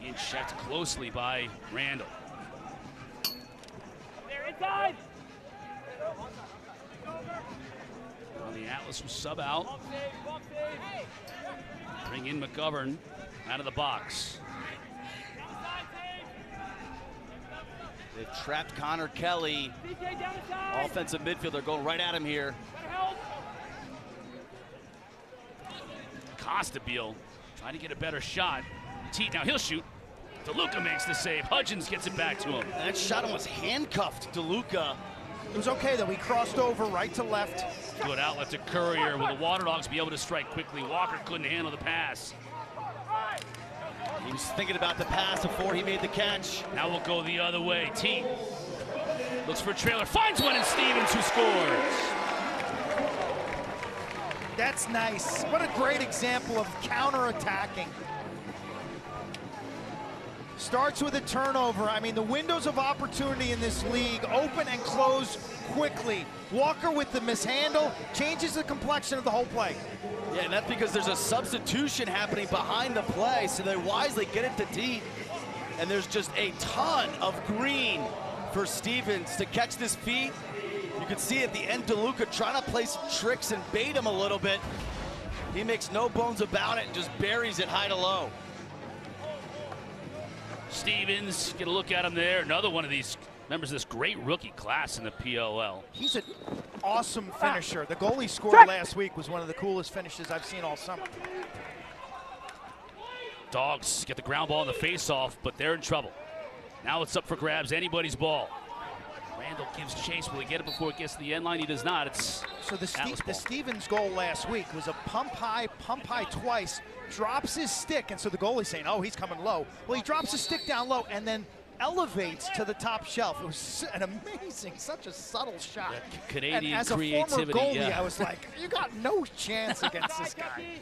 being checked closely by Randall. There, inside. Well, the Atlas will sub out. Bring in McGovern out of the box. They've trapped Connor Kelly. Offensive midfielder going right at him here. Costabile trying to get a better shot. Teat, now he'll shoot. DeLuca makes the save. Hudgens gets it back to him. That shot almost handcuffed DeLuca. It was okay though, he crossed over right to left. Good outlet to Courier. Will the Waterdogs be able to strike quickly? Walker couldn't handle the pass. He was thinking about the pass before he made the catch. Now we'll go the other way. Teat looks for a trailer, finds one in Stevens, who scores. That's nice. What a great example of counter-attacking. Starts with a turnover. I mean, the windows of opportunity in this league open and close quickly. Walker with the mishandle changes the complexion of the whole play. Yeah, and that's because there's a substitution happening behind the play, so they wisely get it to Teat. And there's just a ton of green for Stevens to catch this feed. You can see at the end, DeLuca trying to play some tricks and bait him a little bit. He makes no bones about it and just buries it high to low. Stevens, get a look at him there. Another one of these members of this great rookie class in the PLL. He's an awesome finisher. The goal he scored last week was one of the coolest finishes I've seen all summer. Dogs get the ground ball in the face-off, but they're in trouble. Now it's up for grabs, anybody's ball. Randall gives chase. Will he get it before it gets to the end line? He does not. It's so the Stevens goal last week was a pump high twice, drops his stick, and so the goalie's saying, oh, he's coming low. Well, he drops his stick down low and then elevates to the top shelf. It was an amazing, such a subtle shot. Yeah, Canadian and as a creativity, former goalie, yeah. I was like, you got no chance against this guy.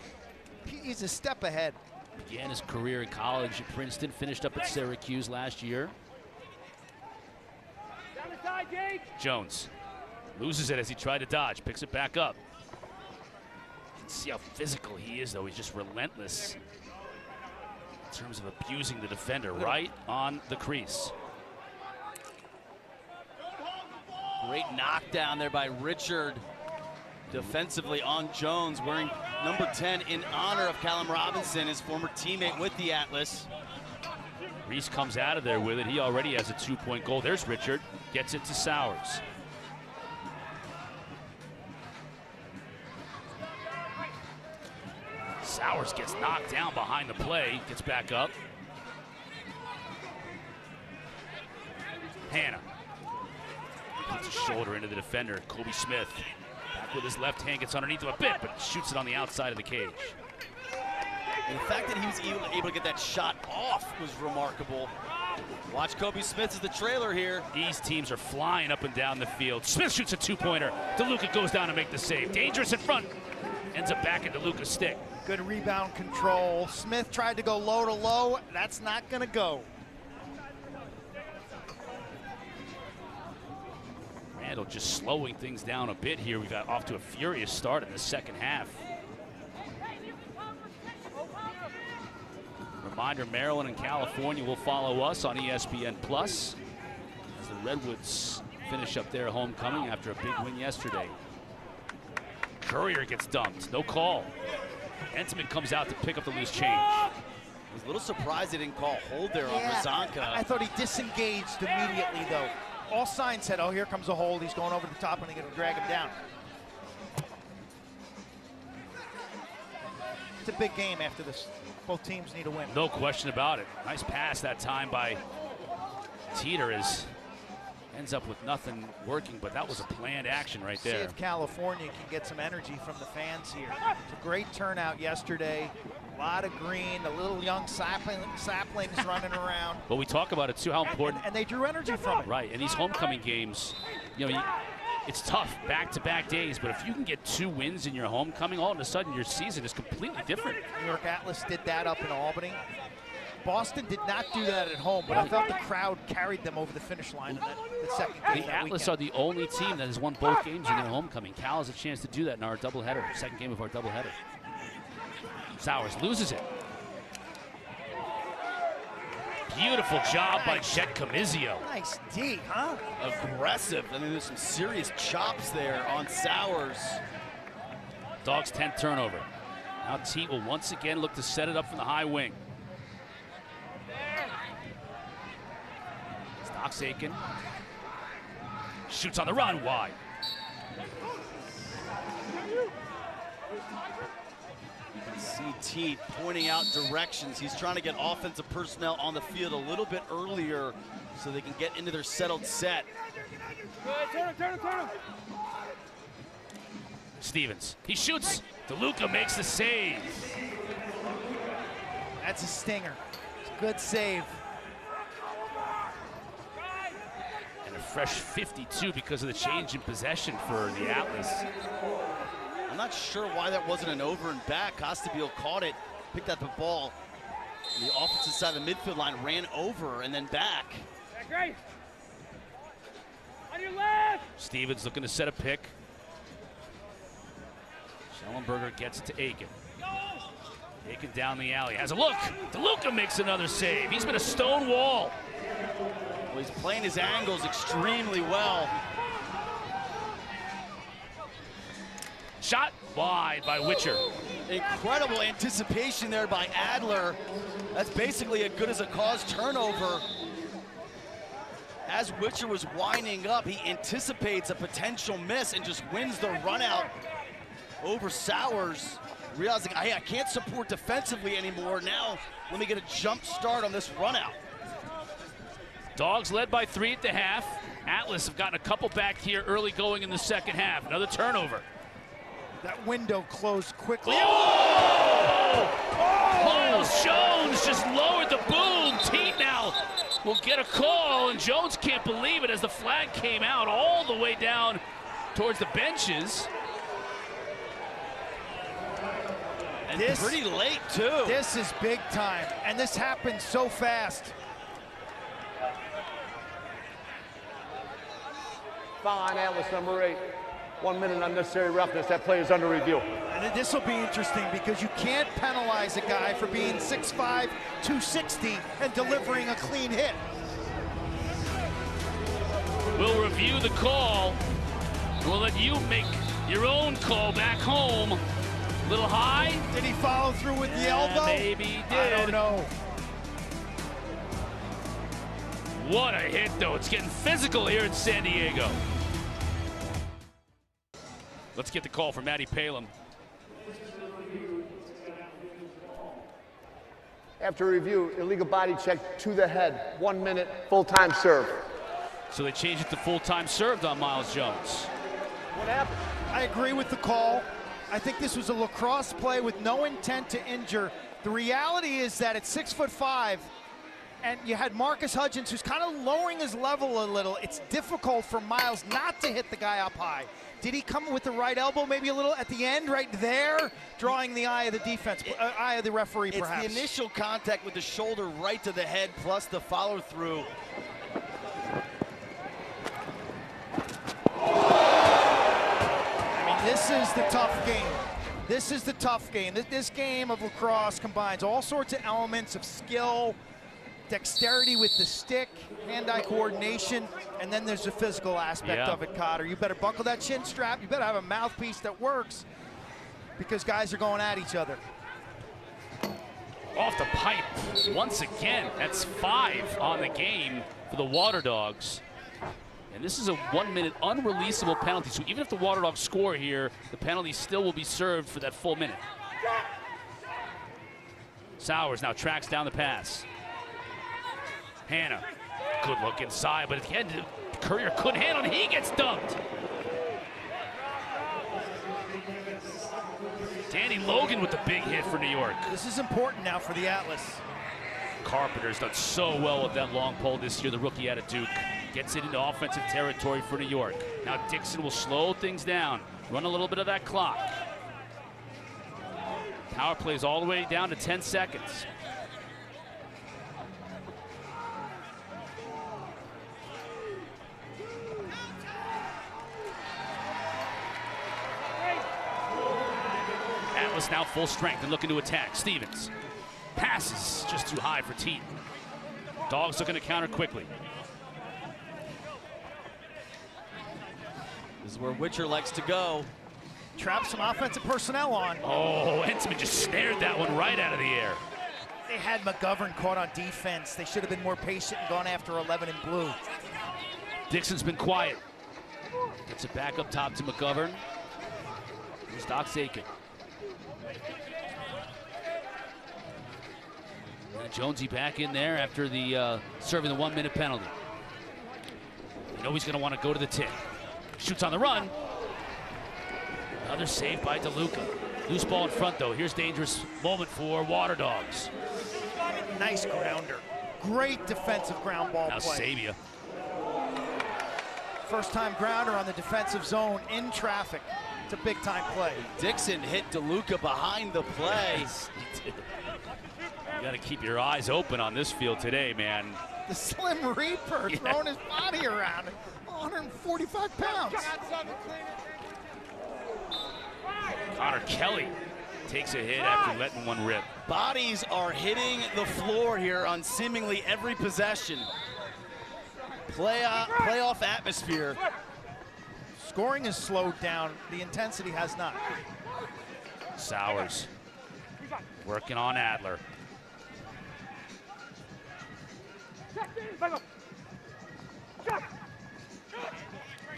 He's a step ahead. Began his career in college at Princeton, finished up at Syracuse last year. Jones loses it as he tried to dodge, picks it back up. You can see how physical he is, though. He's just relentless in terms of abusing the defender right on the crease. Great knockdown there by Richard. Defensively on Jones, wearing number 10 in honor of Callum Robinson, his former teammate with the Atlas. Reese comes out of there with it. He already has a 2-point goal. There's Richard, gets it to Sowers. Sowers gets knocked down behind the play, gets back up. Hannah puts his shoulder into the defender, Kobe Smith. Back with his left hand, gets underneath him a bit, but shoots it on the outside of the cage. And the fact that he was able to get that shot off was remarkable. Watch Kobe Smith as the trailer here. These teams are flying up and down the field. Smith shoots a 2-pointer. DeLuca goes down to make the save. Dangerous in front. Ends up back at DeLuca's stick. Good rebound control. Smith tried to go low to low. That's not going to go. Randall just slowing things down a bit here. We got off to a furious start in the second half. Reminder, Maryland and California will follow us on ESPN Plus as the Redwoods finish up their homecoming after a big win yesterday. Courier gets dumped, no call. Entenmann comes out to pick up the loose change. I was a little surprised they didn't call hold there on Razanka. I thought he disengaged immediately though. All signs said, oh, here comes a hold. He's going over the top and they're going to drag him down. It's a big game after this. Both teams need a win. No question about it. Nice pass that time by Teeter as ends up with nothing working, but that was a planned action right there. See if California can get some energy from the fans here. It's a great turnout yesterday. A lot of green, the little young saplings running around. But we talk about it too, how important. And they drew energy from it. Right, and these homecoming games, you know, it's tough back-to-back days, but if you can get 2 wins in your homecoming, all of a sudden your season is completely different. New York Atlas did that up in Albany. Boston did not do that at home, but I felt the crowd carried them over the finish line in that second game. The Atlas are the only team that has won both games in their homecoming. Cal has a chance to do that in our doubleheader, second game of our doubleheader. Sowers loses it. Beautiful job by Chet Comizio. Nice D, huh? Aggressive. I mean, there's some serious chops there on Sowers. Dogs' 10th turnover. Now Teat will once again look to set it up from the high wing. Stocks Aiken. Shoots on the run, wide. You can see Teat pointing out directions. He's trying to get offensive personnel on the field a little bit earlier so they can get into their settled set. Turn him. Stevens, he shoots. DeLuca makes the save. That's a stinger. It's a good save. And a fresh 52 because of the change in possession for the Atlas. I'm not sure why that wasn't an over and back. Costabile caught it, picked up the ball. The offensive side of the midfield line ran over and then back. Great. On your left. Stevens looking to set a pick. Schellenberger gets it to Aiken. Aiken down the alley, has a look. DeLuca makes another save. He's been a stone wall. Well, he's playing his angles extremely well. Shot wide by Witcher. Incredible anticipation there by Adler. That's basically as good as a caused turnover. As Witcher was winding up, he anticipates a potential miss and just wins the run out over Sowers, realizing, hey, I can't support defensively anymore. Now, let me get a jump start on this run out. Dogs led by 3 at the half. Atlas have gotten a couple back here early going in the second half. Another turnover. That window closed quickly. Miles Jones just lowered the boom. Teat now will get a call, and Jones can't believe it as the flag came out all the way down towards the benches. And pretty late, too. This is big time, and this happened so fast. Foul on Atlas, number 8. 1 minute unnecessary roughness. That play is under review. And this will be interesting because you can't penalize a guy for being 6'5", 260 and delivering a clean hit. We'll review the call. We'll let you make your own call back home. Little high. Did he follow through with the elbow? Maybe he did. I don't know. What a hit, though. It's getting physical here in San Diego. Let's get the call from Matty Palin. After review, illegal body check to the head. 1 minute, full-time serve. So they changed it to full-time served on Miles Jones. What happened? I agree with the call. I think this was a lacrosse play with no intent to injure. The reality is that at 6'5", and you had Marcus Hudgens, who's kind of lowering his level a little. It's difficult for Miles not to hit the guy up high. Did he come with the right elbow maybe a little at the end right there, drawing the eye of the defense, eye of the referee perhaps? It's the initial contact with the shoulder right to the head plus the follow through. This is the tough game. This is the tough game. This game of lacrosse combines all sorts of elements of skill, dexterity with the stick, hand-eye coordination, and then there's the physical aspect of it, Cotter. You better buckle that chin strap. You better have a mouthpiece that works because guys are going at each other. Off the pipe once again. That's 5 on the game for the Waterdogs. And this is a 1 minute unreleasable penalty. So even if the Waterdogs score here, the penalty still will be served for that full minute. Sowers now tracks down the pass. Hannah, good look inside, but at the end, Courier couldn't handle it. He gets dumped. Danny Logan with the big hit for New York. This is important now for the Atlas. Carpenter's done so well with that long pole this year, the rookie out of Duke. Gets it into offensive territory for New York. Now Dixon will slow things down, run a little bit of that clock. Power plays all the way down to 10 seconds. Atlas now full strength and looking to attack. Stevens passes just too high for Teat. Dogs looking to counter quickly. This is where Witcher likes to go. Trap some offensive personnel on. Oh, Hensman just snared that one right out of the air. They had McGovern caught on defense. They should have been more patient and gone after 11 in blue. Dixon's been quiet. Gets it back up top to McGovern. Here's Doc Zakin. And Jonesy back in there after the serving the 1 minute penalty. You know he's going to want to go to the tip. Shoots on the run. Another save by DeLuca. Loose ball in front though. Here's dangerous moment for Waterdogs. Nice grounder. Great defensive ground ball Now play. Sabia. First time grounder on the defensive zone in traffic. It's a big time play. Dixon hit DeLuca behind the play. Yes, he did. You got to keep your eyes open on this field today, man. The Slim Reaper throwing his body around. 145 pounds. Connor Kelly takes a hit after letting one rip. Bodies are hitting the floor here on seemingly every possession. Playoff atmosphere. Scoring is slowed down. The intensity has not. Sowers working on Adler.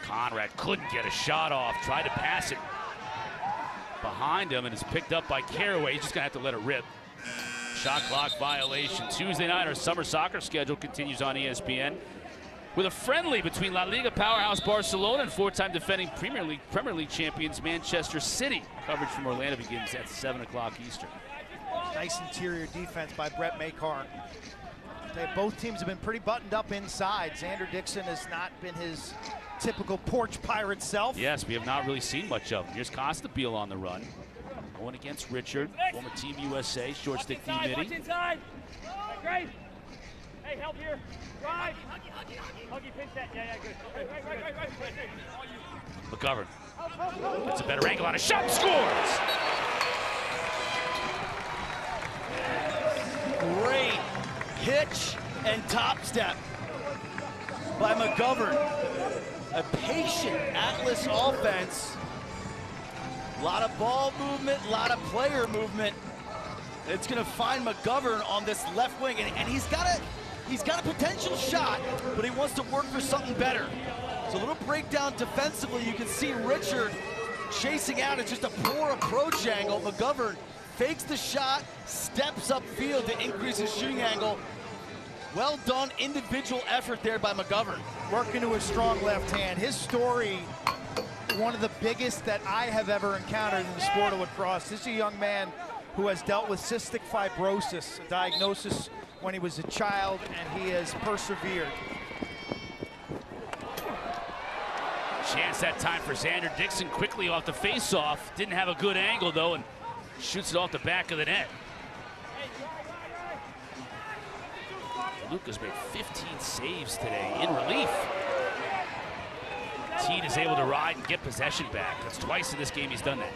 Conrad couldn't get a shot off. Tried to pass it behind him, and it's picked up by Caraway. He's just gonna have to let it rip. Shot clock violation. Tuesday night, our summer soccer schedule continues on ESPN with a friendly between La Liga powerhouse Barcelona and four-time defending Premier League champions Manchester City. Coverage from Orlando begins at 7 o'clock Eastern. Nice interior defense by Brett Makar. Both teams have been pretty buttoned up inside. Xander Dixon has not been his typical porch pirate self. Yes, we have not really seen much of him. Here's Costabile on the run. Going against Richard, former Team USA, short stick D midi. Watch inside. Great. Hey, help here. Drive. Huggy, pinch that. Yeah, good. Right. McGovern gets a better angle on a shot, scores! Great pitch and top step by McGovern. A patient Atlas offense. A lot of ball movement, a lot of player movement. It's gonna find McGovern on this left wing, and he's got a potential shot, but he wants to work for something better. So a little breakdown defensively. You can see Richard chasing out. It's just a poor approach angle. McGovern fakes the shot, steps upfield to increase his shooting angle. Well done individual effort there by McGovern. Working to his strong left hand. His story, one of the biggest that I have ever encountered in the sport of lacrosse. This is a young man who has dealt with cystic fibrosis, a diagnosis when he was a child, and he has persevered. Chance that time for Xander Dixon quickly off the face-off. Didn't have a good angle though, and shoots it off the back of the net. Lucas made 15 saves today in relief. Teat is able to ride and get possession back. That's twice in this game he's done that.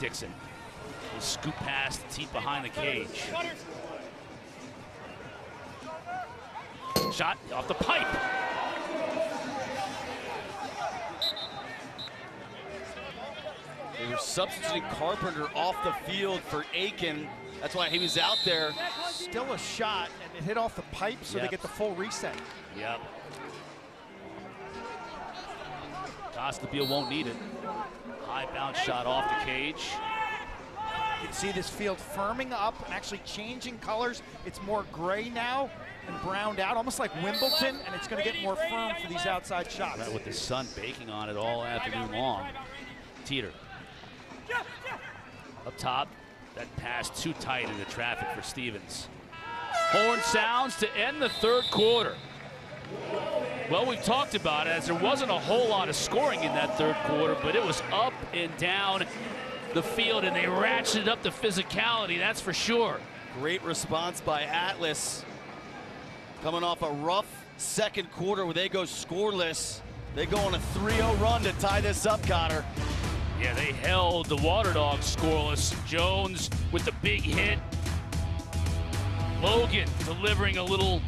Dixon will scoop past Teat behind the cage. Shot off the pipe. They were substituting Carpenter off the field for Aiken. That's why he was out there. Still a shot, and it hit off the pipe, so they get the full reset. Yep. Costabile won't need it. High bounce shot off the cage. You can see this field firming up, actually changing colors. It's more gray now and browned out, almost like Wimbledon, and it's going to get more firm for these outside shots. Right, with the sun baking on it all afternoon long. Teeter. Up top, that pass too tight into traffic for Stevens. Horn sounds to end the third quarter. Well, we've talked about it, as there wasn't a whole lot of scoring in that third quarter, but it was up and down the field, and they ratcheted up the physicality, that's for sure. Great response by Atlas. Coming off a rough second quarter where they go scoreless. They go on a 3-0 run to tie this up, Cotter. Yeah, they held the Waterdogs scoreless. Jones with the big hit. Logan delivering a little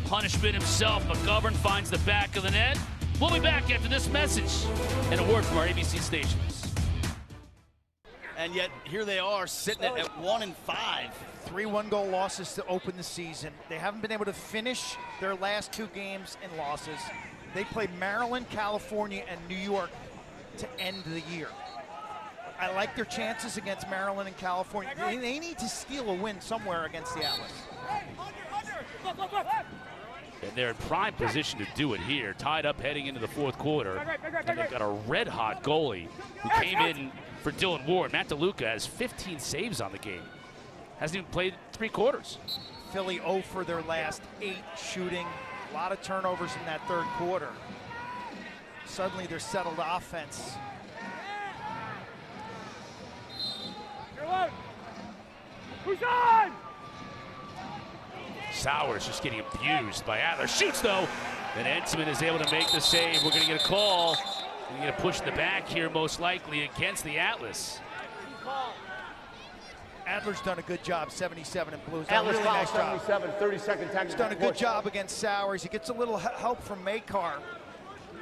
punishment himself. McGovern finds the back of the net. We'll be back after this message and a word from our ABC stations. And yet here they are sitting at 1-5. 3 one-goal losses to open the season. They haven't been able to finish their last 2 games in losses. They play Maryland, California, and New York to end the year. I like their chances against Maryland and California. They need to steal a win somewhere against the Atlas. And they're in prime position to do it here. Tied up heading into the 4th quarter. And they've got a red-hot goalie who came in for Dylan Ward. Matt DeLuca has 15 saves on the game. Hasn't even played 3 quarters. Philly 0 for their last 8 shooting. A lot of turnovers in that 3rd quarter. Suddenly their settled offense. Who's on? Sowers just getting abused by Adler. Shoots though. And Entman is able to make the save. We're going to get a call. We're going to push in the back here most likely against the Atlas. Adler's done a good job, 77 in blues. Atlas Really nice job. 77, 30-second tactical He's done a good job against Sowers. He gets a little help from Makar.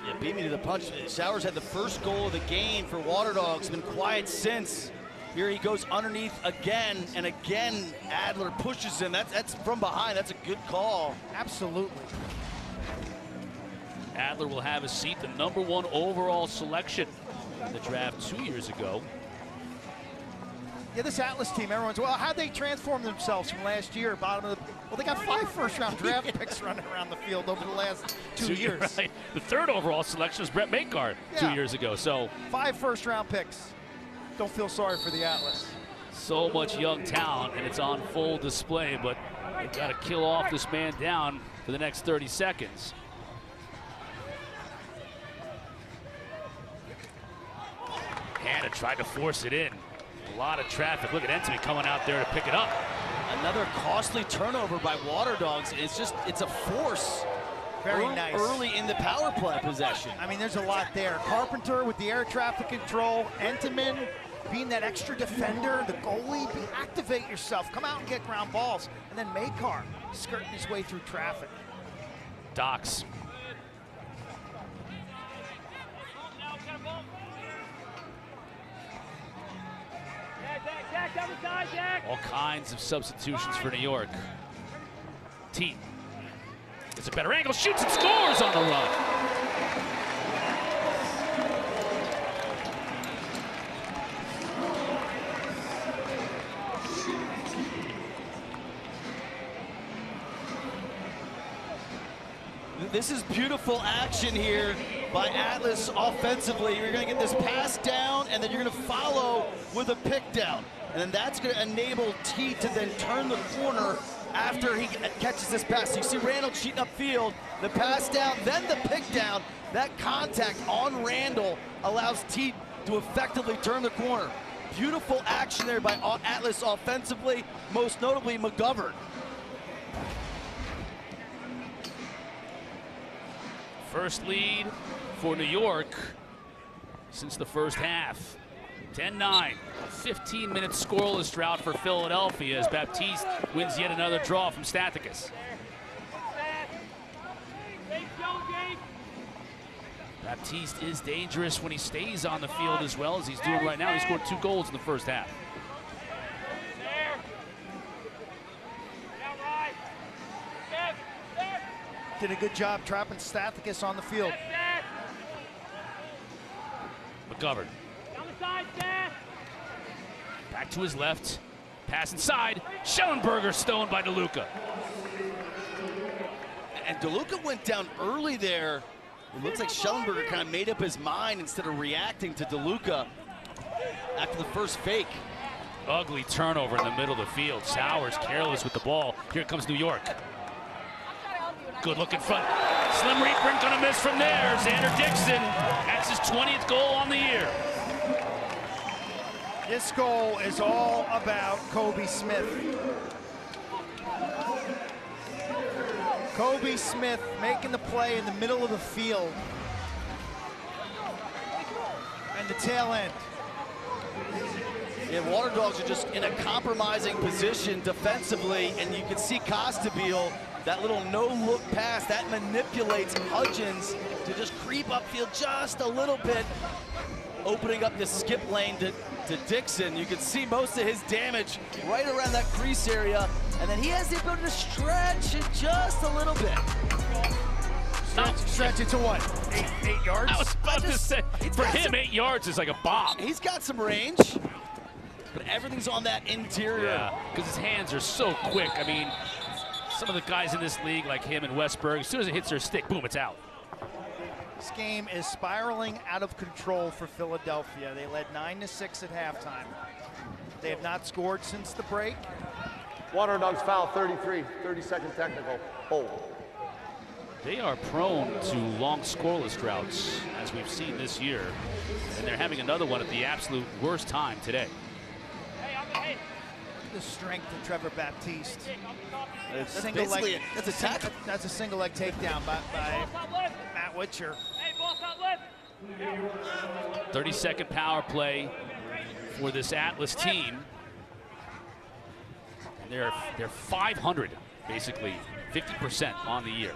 Yeah, beat me to the punch. Sowers had the first goal of the game for Waterdogs. Been quiet since. Here he goes underneath again, and again Adler pushes him. That's from behind. That's a good call. Absolutely. Adler will have a seat, the #1 overall selection in the draft 2 years ago. Yeah, this Atlas team, everyone's, well, how'd they transform themselves from last year? Bottom of the, well, they got 5 first-round draft picks running around the field over the last 2 years. Right. The 3rd overall selection was Brett Makar 2 years ago. So 5 first-round picks. Don't feel sorry for the Atlas. So much young talent, and it's on full display, but they've got to kill off this man down for the next 30 seconds. Hanna tried to force it in. A lot of traffic. Look at Entman coming out there to pick it up. Another costly turnover by Waterdogs. It's a force. Very nice. Early in the power play possession. I mean, there's a lot there. Carpenter with the air traffic control. Entman being that extra defender. The goalie, activate yourself. Come out and get ground balls. And then Makar skirting his way through traffic. Docks. All kinds of substitutions for New York. Teat. It's a better angle, shoots and scores on the run. This is beautiful action here by Atlas offensively. You're going to get this pass down, and then you're going to follow with a pick down. And then that's going to enable Teat to then turn the corner after he catches this pass. So you see Randall cheating upfield, the pass down, then the pick down. That contact on Randall allows Teat to effectively turn the corner. Beautiful action there by Atlas offensively, most notably McGovern. First lead for New York since the first half. 10-9, 15-minute scoreless drought for Philadelphia as Baptiste wins yet another draw from Stathakis. Baptiste is dangerous when he stays on the field as well as he's doing right now. He scored 2 goals in the first half. Did a good job trapping Stathakis on the field. McGovern. Back to his left. Pass inside. Schellenberger stoned by DeLuca. And DeLuca went down early there. It looks like Schellenberger kind of made up his mind instead of reacting to DeLuca after the first fake. Ugly turnover in the middle of the field. Sowers careless with the ball. Here comes New York. Good look in front. Slim Reaper gonna miss from there. Xander Dixon, that's his 20th goal on the year. This goal is all about Kobe Smith. Kobe Smith making the play in the middle of the field. And the tail end. Yeah, Waterdogs are just in a compromising position defensively, and you can see Costabile, that little no-look pass, that manipulates Hudgens to just creep upfield just a little bit, opening up the skip lane to Dixon. You can see most of his damage right around that crease area, and then he has the ability to stretch it just a little bit. Stretch it to what? 8 yards? I was about to say, for him, 8 yards is like a bomb. He's got some range, but everything's on that interior. Yeah, because his hands are so quick. I mean, some of the guys in this league, like him and Westberg, as soon as it hits their stick, boom, it's out. This game is spiraling out of control for Philadelphia. They led 9-6 at halftime. They have not scored since the break. Waterdogs foul 33, 30-second technical, hold. They are prone to long scoreless droughts, as we've seen this year, and they're having another one at the absolute worst time today. The strength of Trevor Baptiste. It's Single leg, that's a tackle. That's a single leg takedown by Matt Witcher. 30-second power play for this Atlas team. And they're 500, basically, 50% on the year.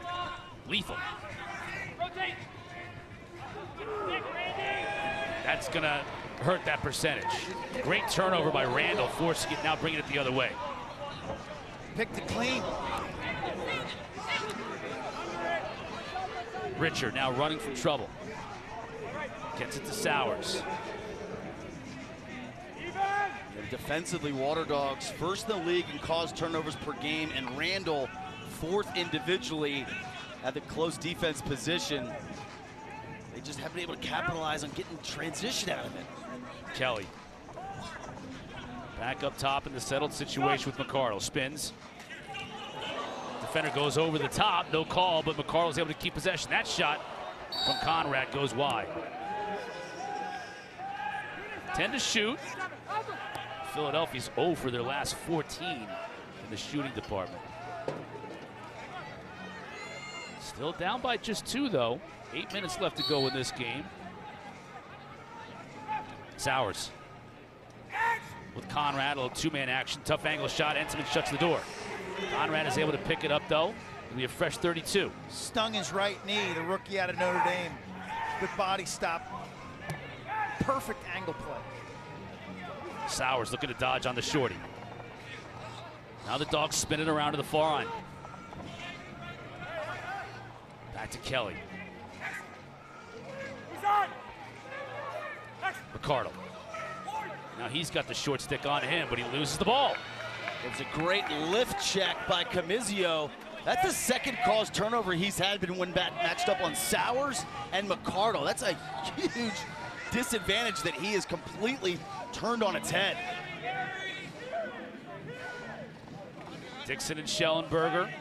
Lethal. That's gonna hurt that percentage. Great turnover by Randall, forcing it, now bringing it the other way. Picked it clean. Richard now running from trouble. Gets it to Sowers. And defensively, Waterdogs first in the league in caused turnovers per game, and Randall fourth individually at the close defense position. They just haven't been able to capitalize on getting transition out of it. Kelly. Back up top in the settled situation with McCardle. Spins. Defender goes over the top. No call, but McCardle's able to keep possession. That shot from Conrad goes wide. 10 to shoot. Philadelphia's 0 for their last 14 in the shooting department. Still down by just 2, though. 8 minutes left to go in this game. Sowers with Conrad, a little two-man action, tough angle shot. Entenmann shuts the door. Conrad is able to pick it up, though. It'll be a fresh 32. Stung his right knee, the rookie out of Notre Dame. Good body stop. Perfect angle play. Sowers looking to dodge on the shorty. Now the Dogs spin it around to the far end. Back to Kelly. McCardle. Now he's got the short stick on him, but he loses the ball. It was a great lift check by Camizio. That's the second caused turnover he's had when matched up on Sowers and McCardle. That's a huge disadvantage that he has completely turned on its head. Dixon and Schellenberger.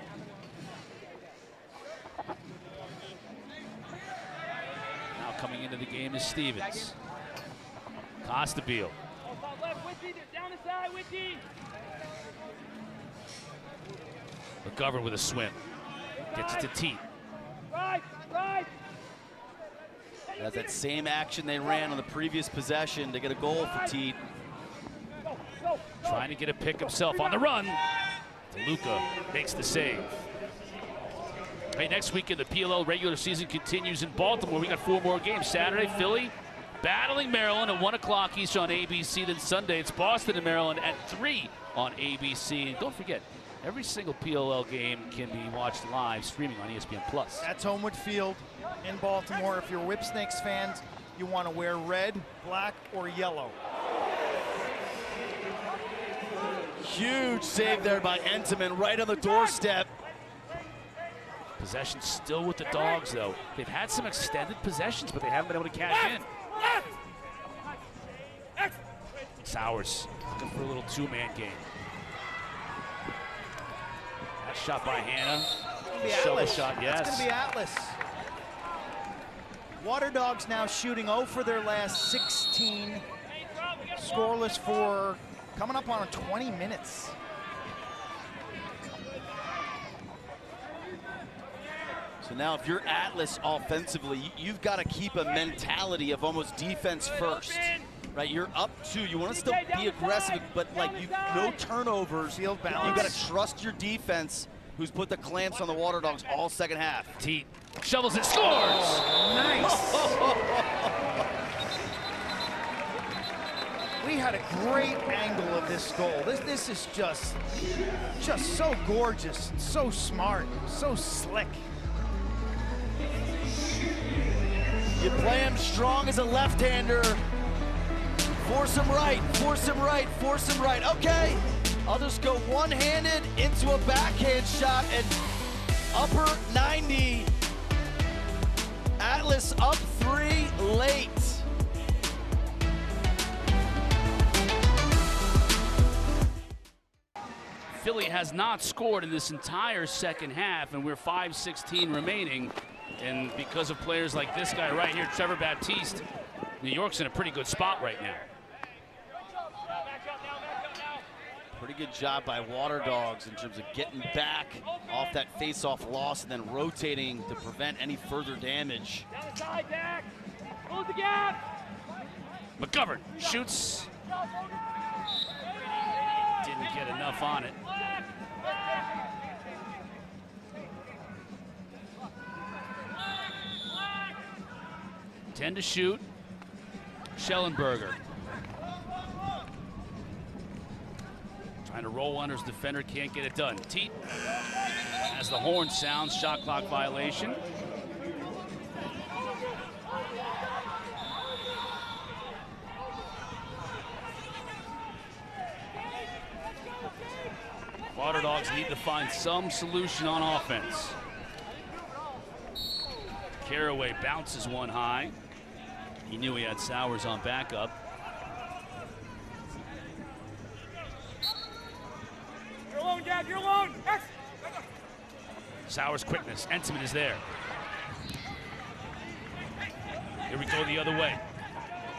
Now coming into the game is Stevens. Costabile. McGovern with a swim. Gets it to Teat. That's that same action they ran on the previous possession to get a goal for Teat. Trying to get a pick himself on the run. DeLuca makes the save. Hey, next weekend the PLL regular season continues in Baltimore. We got 4 more games. Saturday, Philly battling Maryland at 1 o'clock each on ABC. Then Sunday, it's Boston and Maryland at 3 on ABC. And don't forget, every single PLL game can be watched live streaming on ESPN+. That's Homewood Field in Baltimore. If you're Whipsnakes fans, you want to wear red, black, or yellow. Huge save there by Entenmann right on the doorstep. Possession still with the Dogs, though. They've had some extended possessions, but they haven't been able to cash in. Sowers looking for a little two-man game. That shot by Hannah. Shovel shot, yes. That's going to be Atlas. Waterdogs now shooting 0 for their last 16. Scoreless for coming up on 20 minutes. So now if you're Atlas offensively, you've got to keep a mentality of almost defense first. Right, you're up 2. You want to still be aggressive, but like no turnovers. Field balance. You've got to trust your defense, who's put the clamps on the Waterdogs all second half. Teat shovels it, scores! Nice. We had a great angle of this goal. This is just so gorgeous, so smart, so slick. You play him strong as a left-hander. Force him right, force him right, force him right. Okay, I'll just go one-handed into a backhand shot and upper 90. Atlas up 3 late. Philly has not scored in this entire second half, and we're 5:16 remaining. And because of players like this guy right here, Trevor Baptiste, New York's in a pretty good spot right now. Pretty good job by Waterdogs in terms of getting back off that face-off loss and then rotating to prevent any further damage. Close the gap. McGovern shoots. Didn't get enough on it. Ten to shoot. Schellenberger. Trying to roll under his defender, can't get it done. Teat, as the horn sounds, shot clock violation. Waterdogs need to find some solution on offense. Caraway bounces one high. He knew he had Sowers on backup. You're alone, Jack, you're alone. X. Sowers' quickness, Entenmann is there. Here we go the other way.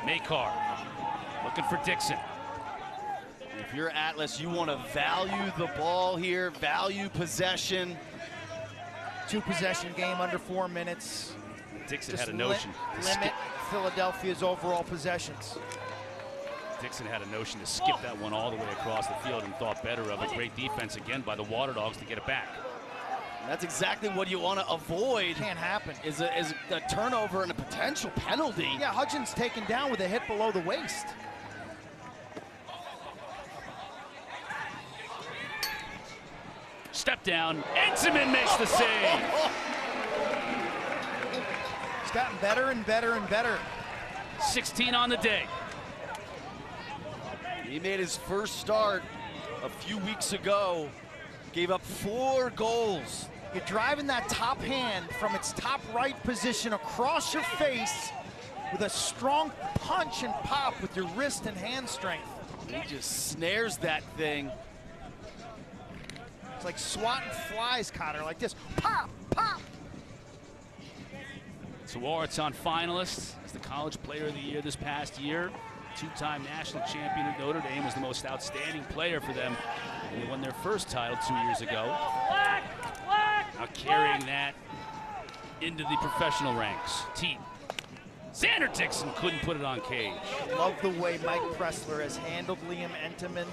Makar looking for Dixon. If you're Atlas, you want to value the ball here, value possession. 2-possession game under 4 minutes. Dixon Just had a notion. Limit Philadelphia's overall possessions. Dixon had a notion to skip that one all the way across the field and thought better of it. Great defense again by the Waterdogs to get it back. And that's exactly what you want to avoid. Can't happen. Is a turnover and a potential penalty. Yeah, Hudgens taken down with a hit below the waist. Step down, Entenmann makes the save. He's gotten better and better and better. 16 on the day. He made his first start a few weeks ago, gave up 4 goals. You're driving that top hand from its top right position across your face with a strong punch and pop with your wrist and hand strength. He just snares that thing. It's like swatting flies, Cotter, like this. Pop, pop. Teat finalists as the College Player of the Year this past year. 2-time national champion at Notre Dame, was the most outstanding player for them. And they won their first title 2 years ago. Now carrying that into the professional ranks. Teat. Xander Dixon couldn't put it on cage. Love the way Mike Pressler has handled Liam Entenmann,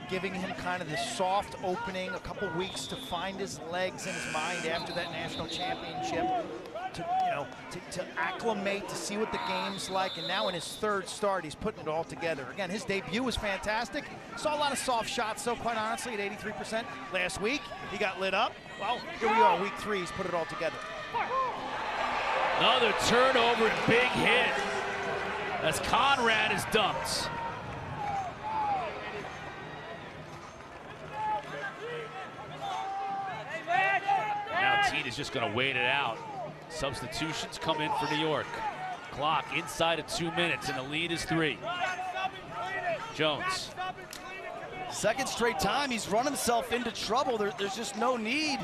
giving him kind of this soft opening, a couple weeks to find his legs and his mind after that national championship, to acclimate, to see what the game's like, and now in his 3rd start, he's putting it all together. Again, his debut was fantastic. Saw a lot of soft shots, though, quite honestly, at 83%. Last week, he got lit up. Well, here we are, week 3, he's put it all together. Another turnover and big hit as Conrad is dumped. Now Teat is just going to wait it out. Substitutions come in for New York. Clock inside of 2 minutes, and the lead is 3. Jones. Second straight time he's run himself into trouble. There's just no need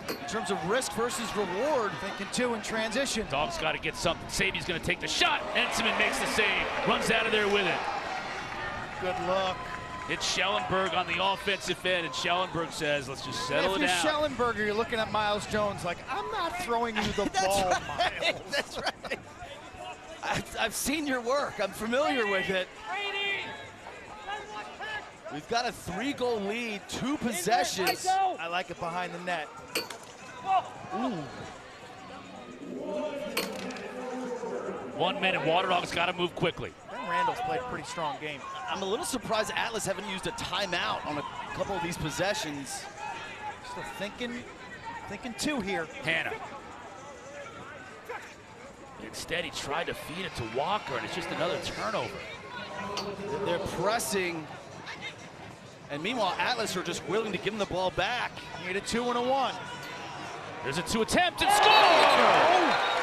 in terms of risk versus reward. Thinking 2 in transition. Dog's got to get something. Sabi's going to take the shot. Entenmann makes the save. Runs out of there with it. Good look. It's Schellenberg on the offensive end, and Schellenberg says, let's just settle it down. If you're Schellenberger, you're looking at Miles Jones like, I'm not throwing you the ball, right. Miles. That's right. I've seen your work. I'm familiar with it. We've got a 3-goal lead, 2 possessions. I like it behind the net. Ooh. 1 minute, Waterdogs got to move quickly. Ben Randall's played a pretty strong game. I'm a little surprised Atlas haven't used a timeout on a couple of these possessions. Still thinking 2 here. Hannah. Instead, he tried to feed it to Walker, and it's just another turnover. They're pressing. And meanwhile, Atlas are just willing to give him the ball back. Need a 2 and a 1. There's a 2 attempt and score!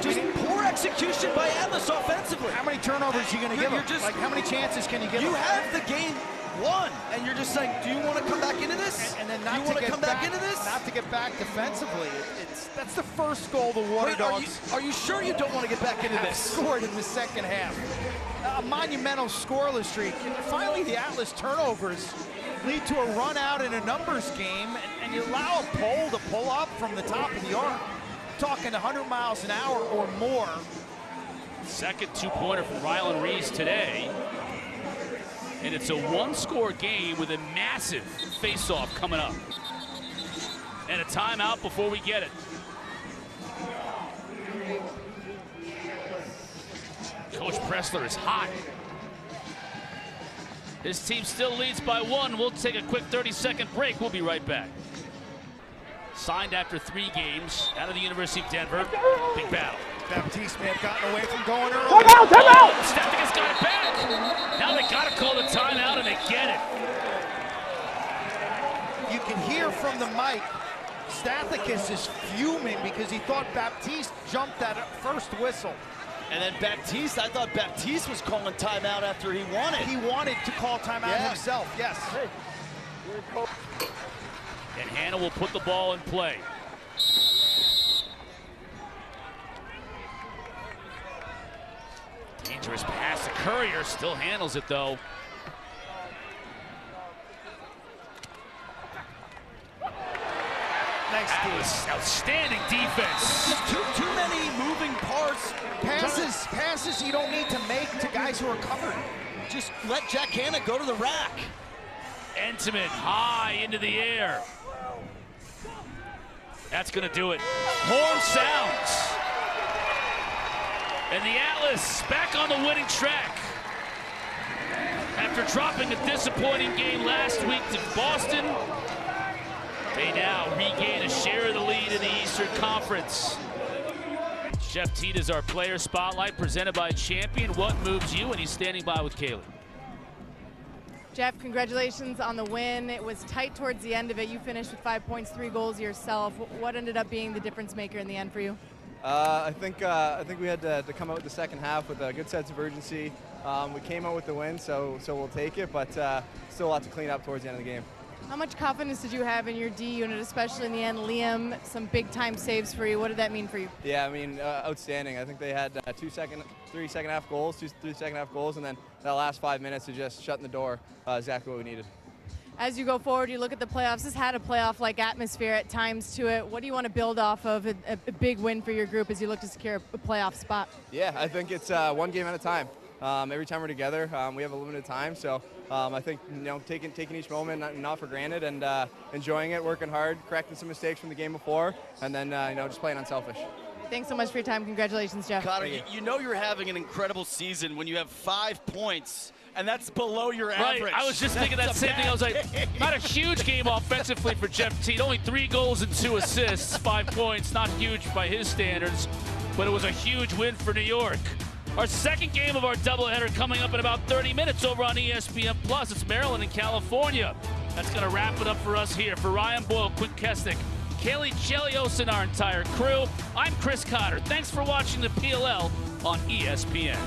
Just poor execution by Atlas offensively. How many turnovers are you going to give him? Like, how many chances can you give him? You have the game won, and you're just saying, do you want to come back into this? And then do not you to want to get come back into this? Not to get back defensively. That's the first goal the Waterdogs are you sure you don't want to get back into this? Scored in the second half. A monumental scoreless streak. And finally, the Atlas turnovers lead to a run out in a numbers game, and you allow a pole to pull up from the top of the arc. Talking 100 miles an hour or more. Second 2-pointer from Rylan Reese today. And it's a 1-score game with a massive face-off coming up. And a timeout before we get it. Coach Pressler is hot. His team still leads by 1. We'll take a quick 30-second break. We'll be right back. Signed after 3 games out of the University of Denver. Big battle. Baptiste may have gotten away from going early. Time out! Stathicus got it back. Now they got to call the timeout, and they get it. You can hear from the mic, Stathicus is fuming because he thought Baptiste jumped that first whistle. And then Baptiste, I thought Baptiste was calling timeout after he won it. He wanted to call timeout himself, yes. And Hannah will put the ball in play. Dangerous pass to Courier, still handles it though. Nice that was outstanding defense. Just too many moving parts. Passes you don't need to make to guys who are covered. Just let Jack Hannah go to the rack. Entenmann high into the air. That's gonna do it. Horn sounds. And the Atlas back on the winning track. After dropping a disappointing game last week to Boston, they now regain a share of the lead in the Eastern Conference. Jeff Teat is our player spotlight presented by Champion. What moves you? And he's standing by with Kaylee. Jeff, congratulations on the win. It was tight towards the end of it. You finished with 5 points, 3 goals yourself. What ended up being the difference maker in the end for you? I think we had to come out the second half with a good sense of urgency. We came out with the win, so we'll take it, but still a lot to clean up towards the end of the game. How much confidence did you have in your D unit, especially in the end? Liam, some big-time saves for you. What did that mean for you? Yeah, I mean, outstanding. I think they had 3 second-half goals, and then that last 5 minutes of just shutting the door, exactly what we needed. As you go forward, you look at the playoffs. This had a playoff-like atmosphere at times to it. What do you want to build off of a big win for your group as you look to secure a playoff spot? Yeah, I think it's 1 game at a time. Every time we're together, we have a limited time, so I think taking each moment not for granted and enjoying it, working hard, correcting some mistakes from the game before, and then just playing unselfish. Thanks so much for your time. Congratulations, Jeff. Cotter, you know you're having an incredible season when you have 5 points, and that's below your average. Right, I was just thinking that same thing. I was like, not a huge game offensively for Jeff Teat. Only 3 goals and 2 assists, 5 points. Not huge by his standards, but it was a huge win for New York. Our second game of our doubleheader coming up in about 30 minutes over on ESPN+. It's Maryland and California. That's going to wrap it up for us here. For Ryan Boyle, Quint Kessenich, Kaylee Chelios, and our entire crew, I'm Chris Cotter. Thanks for watching the PLL on ESPN.